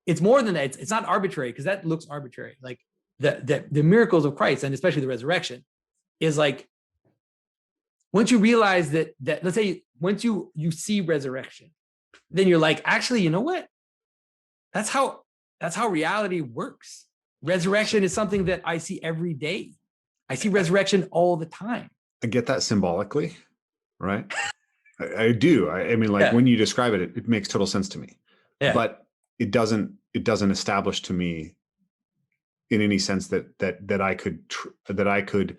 it's more than that. It's not arbitrary, because that looks arbitrary. Like the miracles of Christ, and especially the resurrection, is like, once you realize that let's say once you see resurrection, then you're like, actually, you know what? That's how reality works. Resurrection is something that I see every day. I see resurrection all the time. I get that symbolically, right? I do. I mean, like when you describe it, it makes total sense to me. Yeah. But it doesn't establish to me in any sense that I could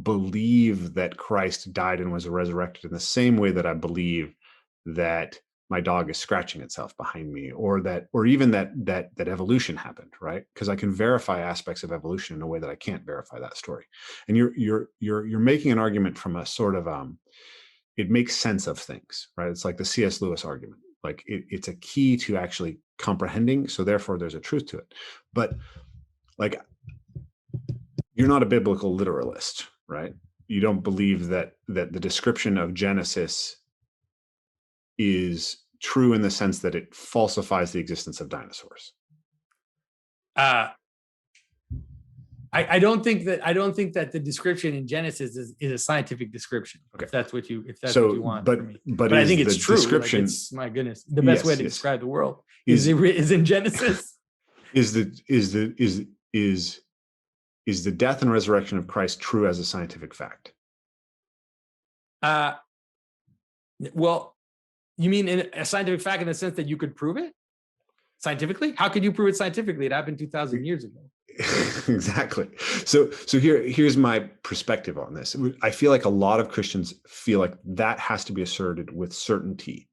believe that Christ died and was resurrected in the same way that I believe that my dog is scratching itself behind me, or even that evolution happened, right? Because I can verify aspects of evolution in a way that I can't verify that story. And you're making an argument from a sort of it makes sense of things, right? It's like the C.S. Lewis argument. Like it's a key to actually comprehending, so therefore there's a truth to it. But like, you're not a biblical literalist, right? You don't believe that the description of Genesis is true in the sense that it falsifies the existence of dinosaurs. I don't think that the description in Genesis is a scientific description. Okay. If that's what you want. But I think it's true. Description, like my goodness, the best way to describe the world is in Genesis. Is the death and resurrection of Christ true as a scientific fact? Well, you mean in a scientific fact in the sense that you could prove it scientifically? How could you prove it scientifically? It happened 2,000 years ago. Exactly. So here's my perspective on this. I feel like a lot of Christians feel like that has to be asserted with certainty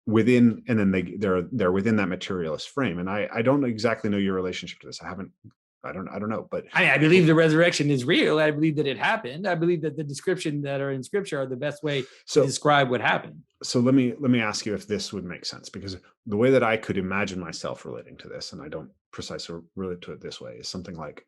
within, and then they're within that materialist frame. And I don't exactly know your relationship to this. I don't know, but I believe the resurrection is real. I believe that it happened. I believe that the description that are in Scripture are the best way to describe what happened. So let me ask you if this would make sense, because the way that I could imagine myself relating to this, and I don't precisely relate to it this way, is something like,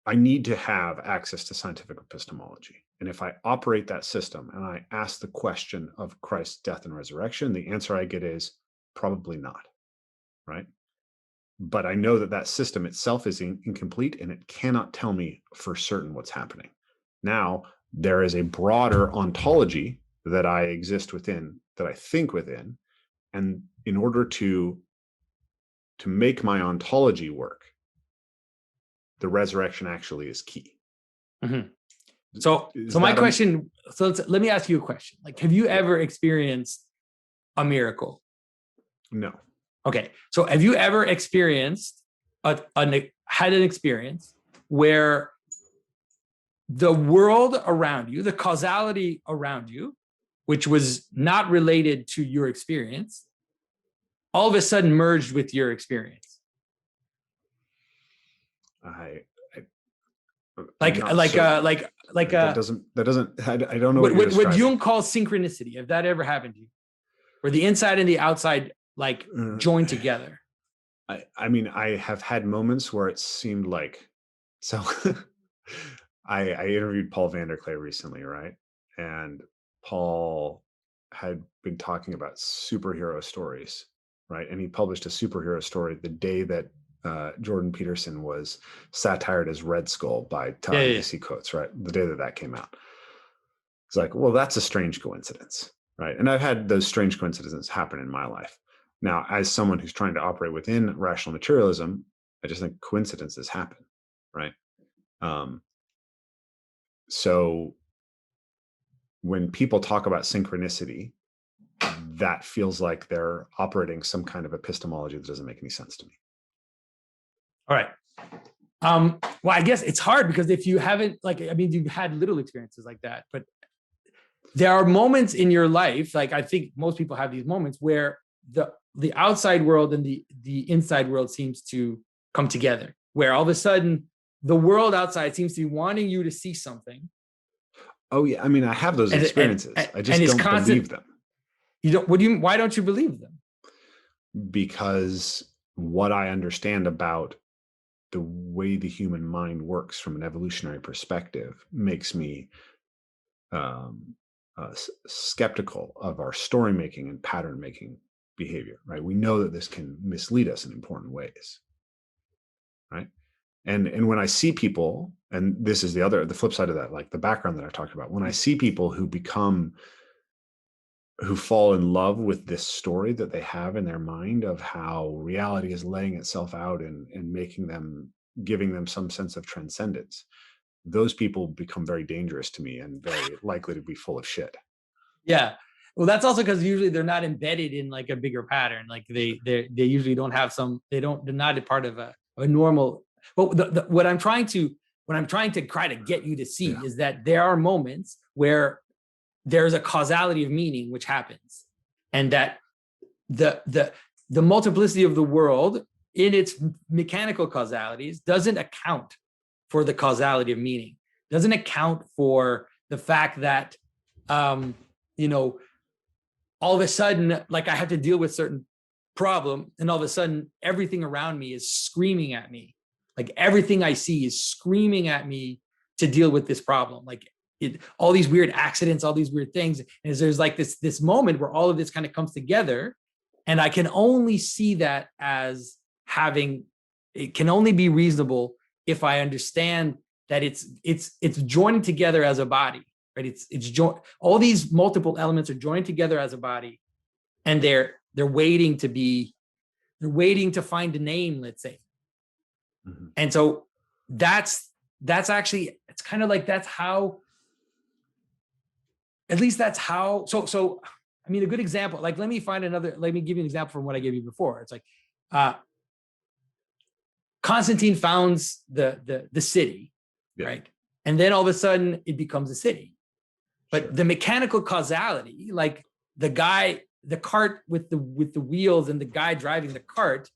I need to have access to scientific epistemology. And if I operate that system and I ask the question of Christ's death and resurrection, the answer I get is probably not, right? But I know that system itself is incomplete, and it cannot tell me for certain what's happening. Now, there is a broader ontology that I exist within, that I think within, and in order to make my ontology work, the resurrection actually is key. Mm-hmm. So my question, let me ask you a question. Like, have you ever experienced a miracle? No. Okay, so have you ever experienced had an experience where the world around you, the causality around you, which was not related to your experience, all of a sudden merged with your experience? I don't know what Jung calls synchronicity. If that ever happened to you, where the inside and the outside join together. I mean, I have had moments where it seemed like, so I interviewed Paul Vander recently, right? And Paul had been talking about superhero stories, right? And he published a superhero story the day that Jordan Peterson was satired as Red Skull by Ta-Nehisi Coates, right? The day that came out. It's like, well, that's a strange coincidence, right? And I've had those strange coincidences happen in my life. Now, as someone who's trying to operate within rational materialism, I just think coincidences happen, right? So when people talk about synchronicity, that feels like they're operating some kind of epistemology that doesn't make any sense to me. All right. Well, I guess it's hard because if you haven't, you've had little experiences like that, but there are moments in your life, like I think most people have these moments where the outside world and the inside world seems to come together, where all of a sudden the world outside seems to be wanting you to see something. Oh yeah, I mean, I have those experiences. I just don't believe them. You don't. Why don't you believe them? Because what I understand about the way the human mind works from an evolutionary perspective makes me skeptical of our story making and pattern making behavior, right? We know that this can mislead us in important ways, right? And when I see people, and this is the flip side of that, like the background that I talked about, when I see people who fall in love with this story that they have in their mind of how reality is laying itself out and giving them some sense of transcendence, those people become very dangerous to me and very likely to be full of shit. Yeah. Well, that's also because usually they're not embedded in like a bigger pattern. Like they usually don't have they're not a part of a normal. But what I'm trying to try to get you to see is that there are moments where there's a causality of meaning which happens, and that the multiplicity of the world in its mechanical causalities doesn't account for the causality of meaning, doesn't account for the fact that all of a sudden, like I have to deal with certain problem, and all of a sudden everything around me is screaming at me. Like everything I see is screaming at me to deal with this problem. Like all these weird accidents, all these weird things. And there's like this moment where all of this kind of comes together. And I can only see that as it can only be reasonable if I understand that it's joining together as a body. Right? All these multiple elements are joined together as a body, and they're waiting to find a name, let's say. Mm-hmm. And so that's actually, it's kind of like, that's how, at least that's how, so, I mean, a good example, like, let me give you an example from what I gave you before. It's like, Constantine founds the city, right? And then all of a sudden it becomes a city. But the mechanical causality, like the cart with the wheels and the guy driving the cart,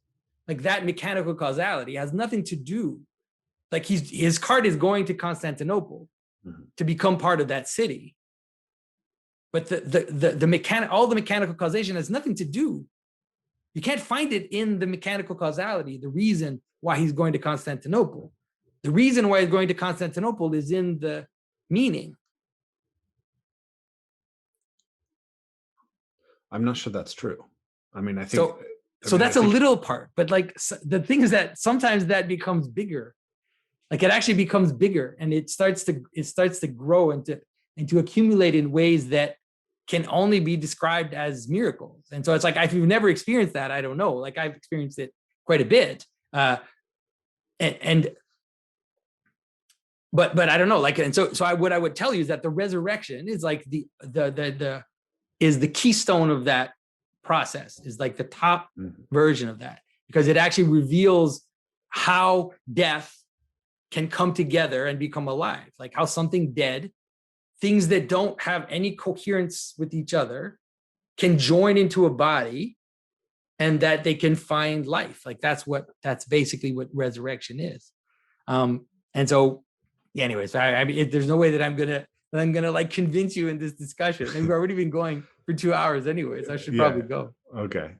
like that mechanical causality has nothing to do. Like his cart is going to Constantinople to become part of that city. But all the mechanical causation has nothing to do. You can't find it in the mechanical causality, the reason why he's going to Constantinople. The reason why he's going to Constantinople is in the meaning. I'm not sure that's true. I mean, I think so. That's a little part, but like the thing is that sometimes that becomes bigger. Like it actually becomes bigger, and it starts to grow and to accumulate in ways that can only be described as miracles. And so it's like, if you've never experienced that, I don't know. Like I've experienced it quite a bit, but I don't know. Like, and so what I would tell you is that the resurrection is like is the keystone of that process, is like the top version of that, because it actually reveals how death can come together and become alive, like how something dead, things that don't have any coherence with each other, can join into a body, and that they can find life. Like that's basically what resurrection is. And so anyways, I mean, there's no way that I'm gonna like convince you in this discussion. And we've already been going for 2 hours anyways. I should probably go. Okay.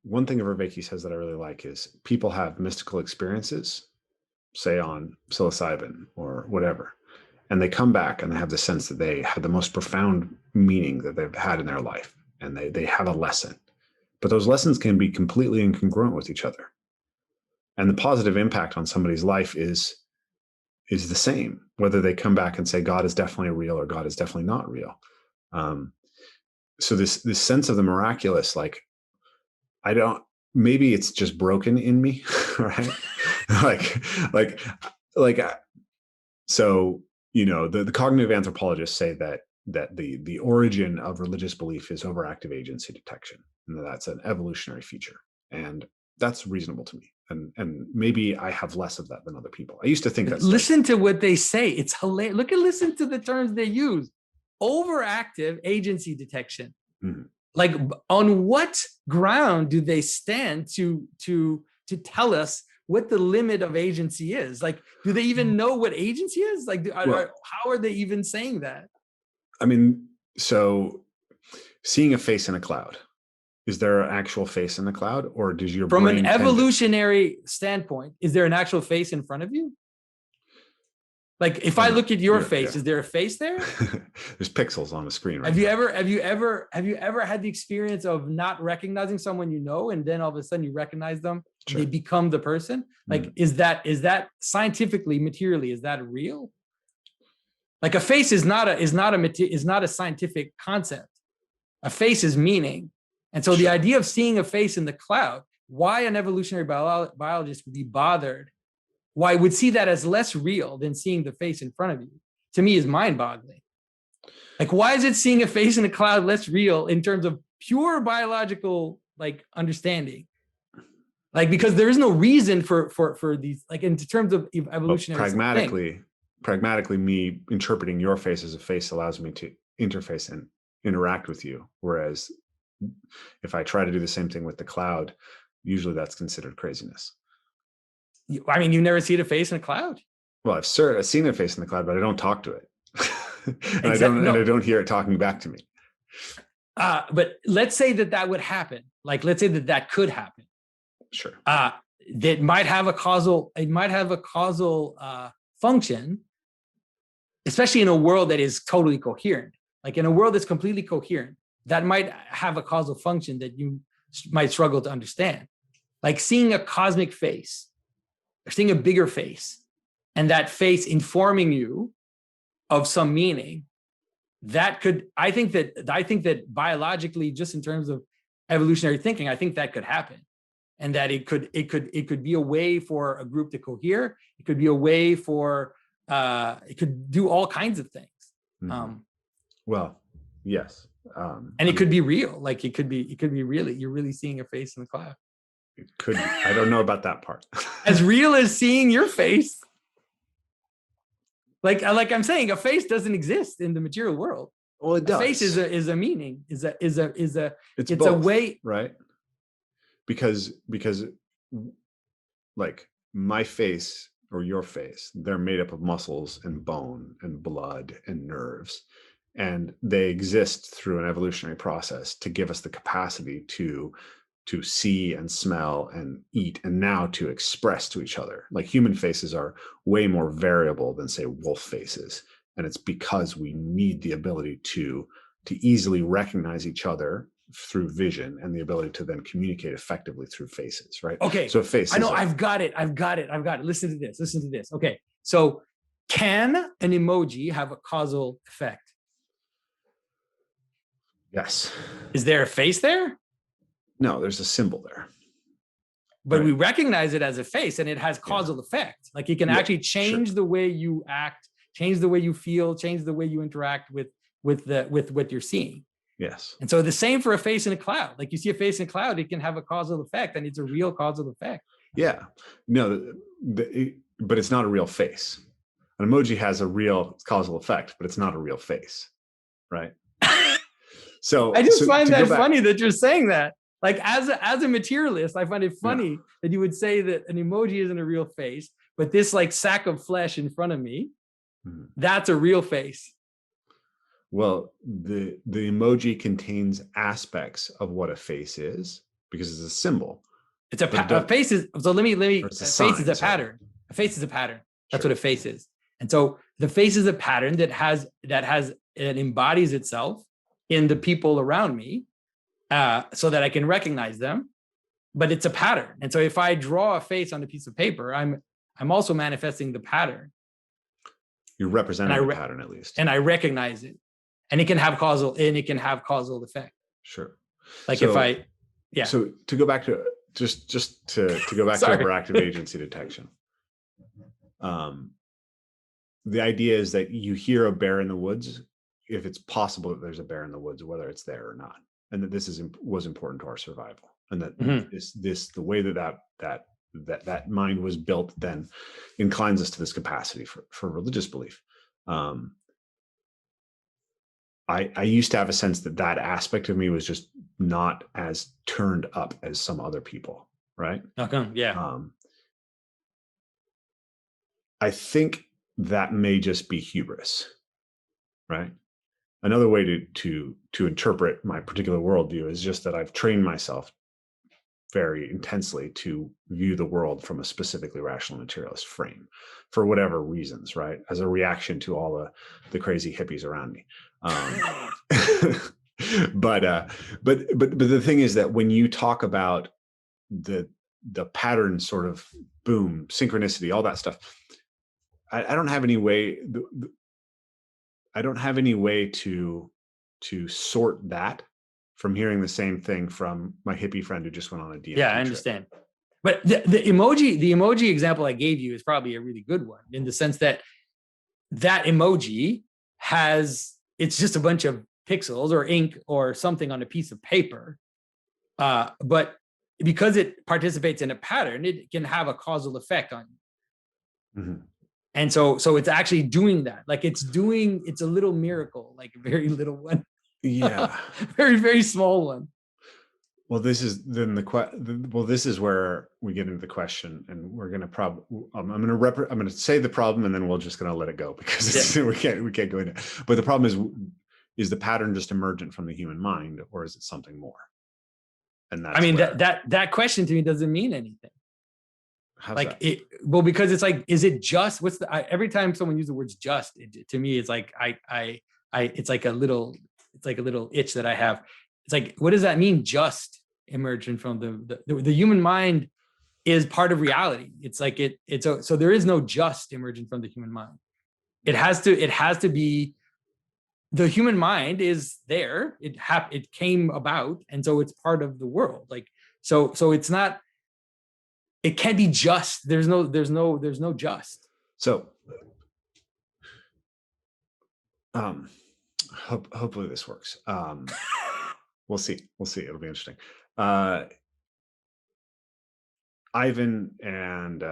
One thing Vervaeke says that I really like is people have mystical experiences, say on psilocybin or whatever, and they come back and they have the sense that they have the most profound meaning that they've had in their life, and they have a lesson. But those lessons can be completely incongruent with each other. And the positive impact on somebody's life is the same, whether they come back and say God is definitely real or God is definitely not real. So this sense of the miraculous, like, maybe it's just broken in me, right? So, the cognitive anthropologists say that the origin of religious belief is overactive agency detection, and that's an evolutionary feature. And that's reasonable to me. And maybe I have less of that than other people. I used to think that's listen to what they say. It's hilarious. Listen to the terms they use. Overactive agency detection. Mm-hmm. Like, on what ground do they stand to tell us what the limit of agency is? Like, do they even know what agency is? Like, how are they even saying that? I mean, so seeing a face in a cloud, is there an actual face in the cloud, or does your from brain an evolutionary standpoint, is there an actual face in front of you? Like, if I look at your face, is there a face there? There's pixels on the screen. Right? Have you ever had the experience of not recognizing someone you know, and then all of a sudden you recognize them, sure, they become the person? Like, is that scientifically, materially, is that real? Like, a face is not a scientific concept. A face is meaning, and so the idea of seeing a face in the cloud, why an evolutionary biologist would be bothered why I would see that as less real than seeing the face in front of you, to me is mind-boggling. Like, why is it seeing a face in a cloud less real in terms of pure biological like understanding? Like, because there is no reason for these, like in terms of evolutionary. Well, pragmatically, me interpreting your face as a face allows me to interface and interact with you. Whereas if I try to do the same thing with the cloud, usually that's considered craziness. I mean, you never see the face in a cloud? Well, I've seen a face in the cloud, but I don't talk to it. And I don't hear it talking back to me. But let's say that would happen. Like, let's say that could happen. Sure. That might have a causal. It might have a causal function, especially in a world that is totally coherent. Like in a world that's completely coherent, that might have a causal function that you might struggle to understand. Like seeing a cosmic face, or seeing a bigger face, and that face informing you of some meaning. That could, I think that biologically, just in terms of evolutionary thinking, I think that could happen. And that it could be a way for a group to cohere. It could be a way for it could do all kinds of things. Mm-hmm. Well, yes. And it could be real. Like it could be really, you're really seeing a face in the cloud. It could be. I don't know about that part. As real as seeing your face. Like I'm saying, a face doesn't exist in the material world. Well, it does. A face is a meaning, is a both, a way, right? Because like my face or your face, they're made up of muscles and bone and blood and nerves, and they exist through an evolutionary process to give us the capacity to see and smell and eat, and now to express to each other. Like human faces are way more variable than, say, wolf faces, and it's because we need the ability to easily recognize each other through vision, and the ability to then communicate effectively through faces, right? Okay. So faces. I know. I've got it. Listen to this. Okay. So can an emoji have a causal effect? Yes. Is there a face there? No, there's a symbol there. But we recognize it as a face, and it has causal effect. Like it can actually change the way you act, change the way you feel, change the way you interact with what you're seeing. Yes. And so the same for a face in a cloud. Like you see a face in a cloud, it can have a causal effect, and it's a real causal effect. Yeah. No, but it's not a real face. An emoji has a real causal effect, but it's not a real face, right? So I just find that funny that you're saying that. Like as a materialist, I find it funny that you would say that an emoji isn't a real face, but this like sack of flesh in front of me, that's a real face. Well, the emoji contains aspects of what a face is because it's a symbol. It's a face is, so let me a face is a pattern. A face is a pattern. That's what a face is. And so the face is a pattern that embodies itself in the people around me, so that I can recognize them, but it's a pattern. And so if I draw a face on a piece of paper, I'm also manifesting the pattern. You're representing the pattern at least. And I recognize it. And it can have causal effect. Sure. Like So to go back to just to go back to overactive agency detection. The idea is that you hear a bear in the woods if it's possible that there's a bear in the woods, whether it's there or not, and that this was important to our survival, and that the way that mind was built then inclines us to this capacity for religious belief. I used to have a sense that aspect of me was just not as turned up as some other people, right? Okay, yeah. I think that may just be hubris, right? Another way to interpret my particular worldview is just that I've trained myself very intensely to view the world from a specifically rational materialist frame for whatever reasons, right? As a reaction to all the crazy hippies around me. But the thing is that when you talk about the pattern sort of boom, synchronicity, all that stuff, I don't have any way. I don't have any way to sort that from hearing the same thing from my hippie friend who just went on a DMP Yeah, I understand. But the emoji example I gave you is probably a really good one, in the sense that emoji it's just a bunch of pixels or ink or something on a piece of paper. But because it participates in a pattern, it can have a causal effect on you. Mm-hmm. And so it's actually doing that. Like it's a little miracle, like a very little one. Yeah. Very, very small one. Well, this is this is where we get into the question, and we're going to I'm going to say the problem, and then we're just going to let it go, because we can't go into it. But the problem is the pattern just emergent from the human mind, or is it something more? And that's that question to me doesn't mean anything. How's that? Because it's like, is it just, every time someone uses the words just, to me, it's like, it's like a little itch that I have. It's like, what does that mean? Just emergent from the human mind is part of reality. It's like, so there is no just emergent from the human mind. It has to be, the human mind is there. It came about. And so it's part of the world. Like, so it's not, it can't be just. There's no just. So, hopefully this works. We'll see. It'll be interesting. Ivan and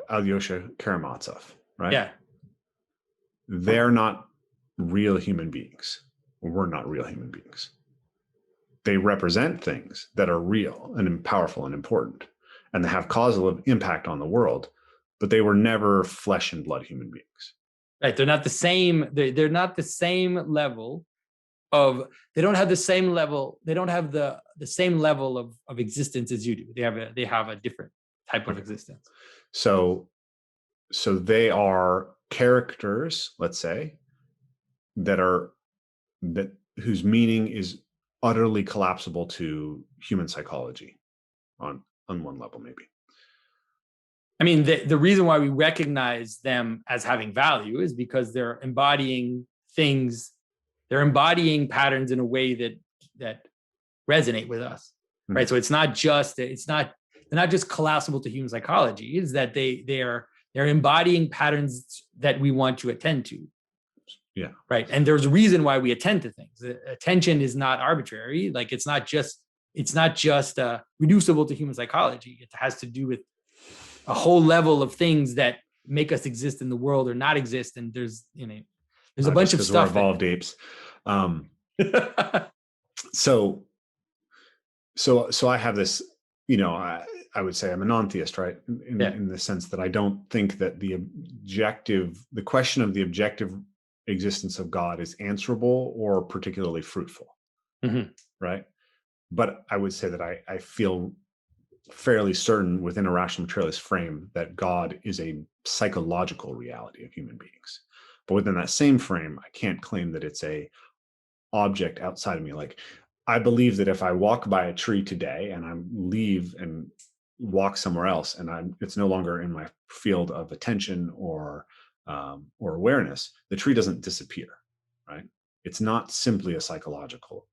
Alyosha Karamazov, right? Yeah. They're not real human beings. We're not real human beings. They represent things that are real and powerful and important, and they have causal impact on the world, but they were never flesh and blood human beings. Right. They're not the same. They're not the same level of, they don't have the same level. They don't have the same level of existence as you do. They have a different type of existence. So they are characters, let's say, whose meaning is utterly collapsible to human psychology on one level, maybe. I mean, the reason why we recognize them as having value is because they're embodying things. They're embodying patterns in a way that resonate with us, mm-hmm. right? So they're not just collapsible to human psychology. It's that they're embodying patterns that we want to attend to. Yeah. Right. And there's a reason why we attend to things. Attention is not arbitrary. Like it's not just reducible to human psychology. It has to do with a whole level of things that make us exist in the world or not exist. And there's a bunch of stuff. We're evolved apes. So I have this, I would say I'm a non-theist, right? In the sense that I don't think that the question of the objective existence of God is answerable or particularly fruitful, mm-hmm. right? But I would say that I feel fairly certain within a rational materialist frame that God is a psychological reality of human beings. But within that same frame, I can't claim that it's a object outside of me. Like, I believe that if I walk by a tree today and I leave and walk somewhere else, and it's no longer in my field of attention or awareness, the tree doesn't disappear, right? It's not simply a psychological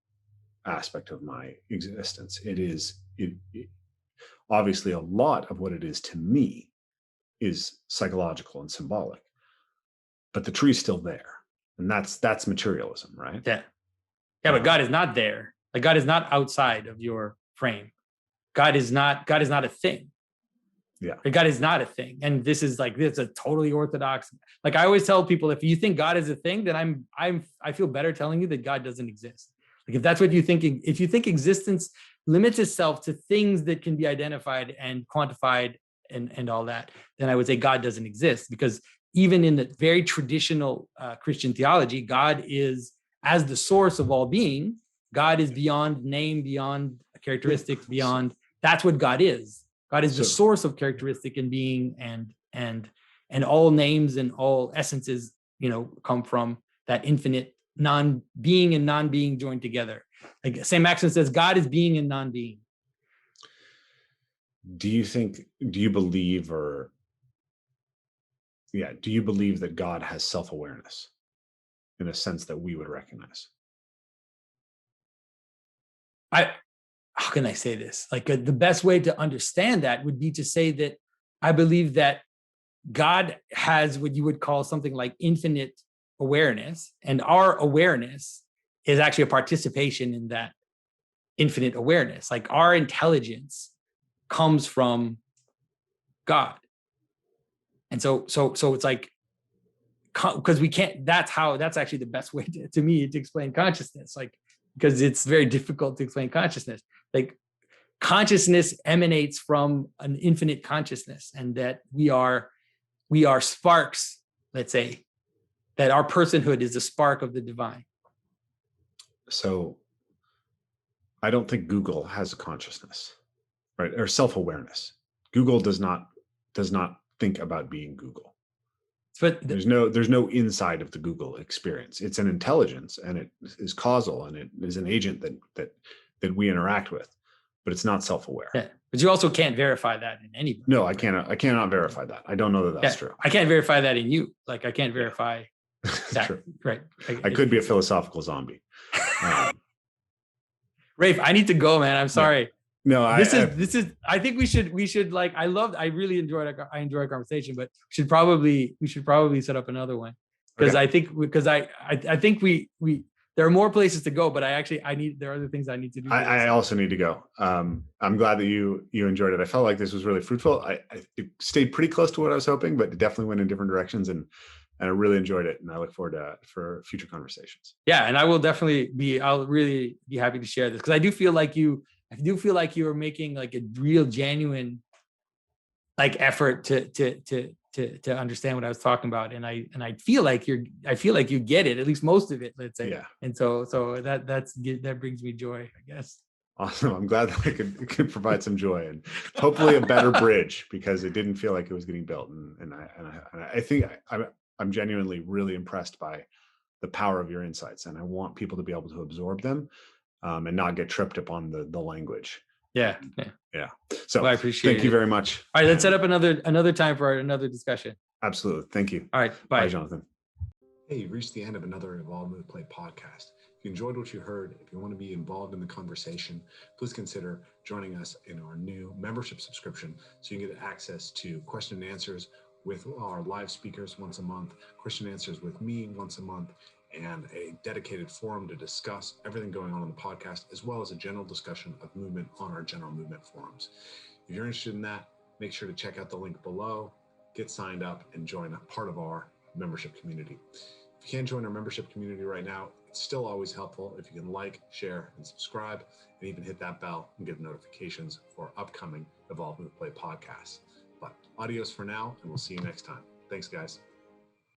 aspect of my existence. It obviously, a lot of what it is to me is psychological and symbolic, but the tree's still there, and that's materialism, right? Yeah. But God is not there. Like, God is not outside of your frame. God is not a thing. Yeah. God is not a thing. And this is a totally orthodox. Like, I always tell people, if you think God is a thing, then I feel better telling you that God doesn't exist. Like, if that's what you think, if you think existence limits itself to things that can be identified and quantified and all that, then I would say God doesn't exist. Because even in the very traditional Christian theology, God is, as the source of all being, God is beyond name, beyond characteristics, beyond, that's what God is. God is the source of characteristic and being, and all names and all essences, come from that infinite non-being and non-being joined together. Like St. Maximus says, God is being and non-being. Do you believe that God has self-awareness in a sense that we would recognize? how can I say this? Like the best way to understand that would be to say that I believe that God has what you would call something like infinite awareness, and our awareness is actually a participation in that infinite awareness. Like our intelligence comes from God. And so it's like, because we can't, that's actually the best way to me to explain consciousness, like, because it's very difficult to explain consciousness. Like consciousness emanates from an infinite consciousness, and that we are sparks, let's say, that our personhood is a spark of the divine. So I don't think Google has a consciousness, right? Or self-awareness. Google does not think about being Google. But there's no inside of the Google experience. It's an intelligence, and it is causal, and it is an agent that we interact with, but it's not self-aware. Yeah. But you also can't verify that in anybody. No, I cannot verify that. I don't know that that's true. I can't verify that in you. Like I can't verify that. True. Right. I could be a philosophical zombie. Rafe, I need to go, man. I'm sorry. No, this is. I think we should like. I really enjoyed. I enjoy our conversation, but we should probably set up another one, because I think we there are more places to go, but there are other things I need to do. I also need to go. I'm glad that you enjoyed it. I felt like this was really fruitful. It stayed pretty close to what I was hoping, but it definitely went in different directions, and I really enjoyed it. And I look forward to for future conversations. Yeah, and I'll really be happy to share this, because I do feel like you are making like a real genuine like effort to understand what I was talking about, and I feel like you get it, at least most of it, let's say. Yeah. And so that brings me joy, I guess. Awesome. I'm glad that I could provide some joy, and hopefully a better bridge, because it didn't feel like it was getting built. And I think I'm genuinely really impressed by the power of your insights, and I want people to be able to absorb them, and not get tripped upon the language. Yeah. So I appreciate it. Thank you very much. All right, let's set up another time for another discussion. Absolutely. Thank you. All right. Bye, Jonathan. Hey, you've reached the end of another Evolve Move Play podcast. If you enjoyed what you heard, if you want to be involved in the conversation, please consider joining us in our new membership subscription, so you can get access to question and answers with our live speakers once a month, question and answers with me once a month, and a dedicated forum to discuss everything going on in the podcast, as well as a general discussion of movement on our general movement forums. If you're interested in that, make sure to check out the link below, get signed up, and join a part of our membership community. If you can't join our membership community right now, it's still always helpful if you can like, share, and subscribe, and even hit that bell and get notifications for upcoming Evolve Move Play podcasts. But adios for now, and we'll see you next time. Thanks, guys.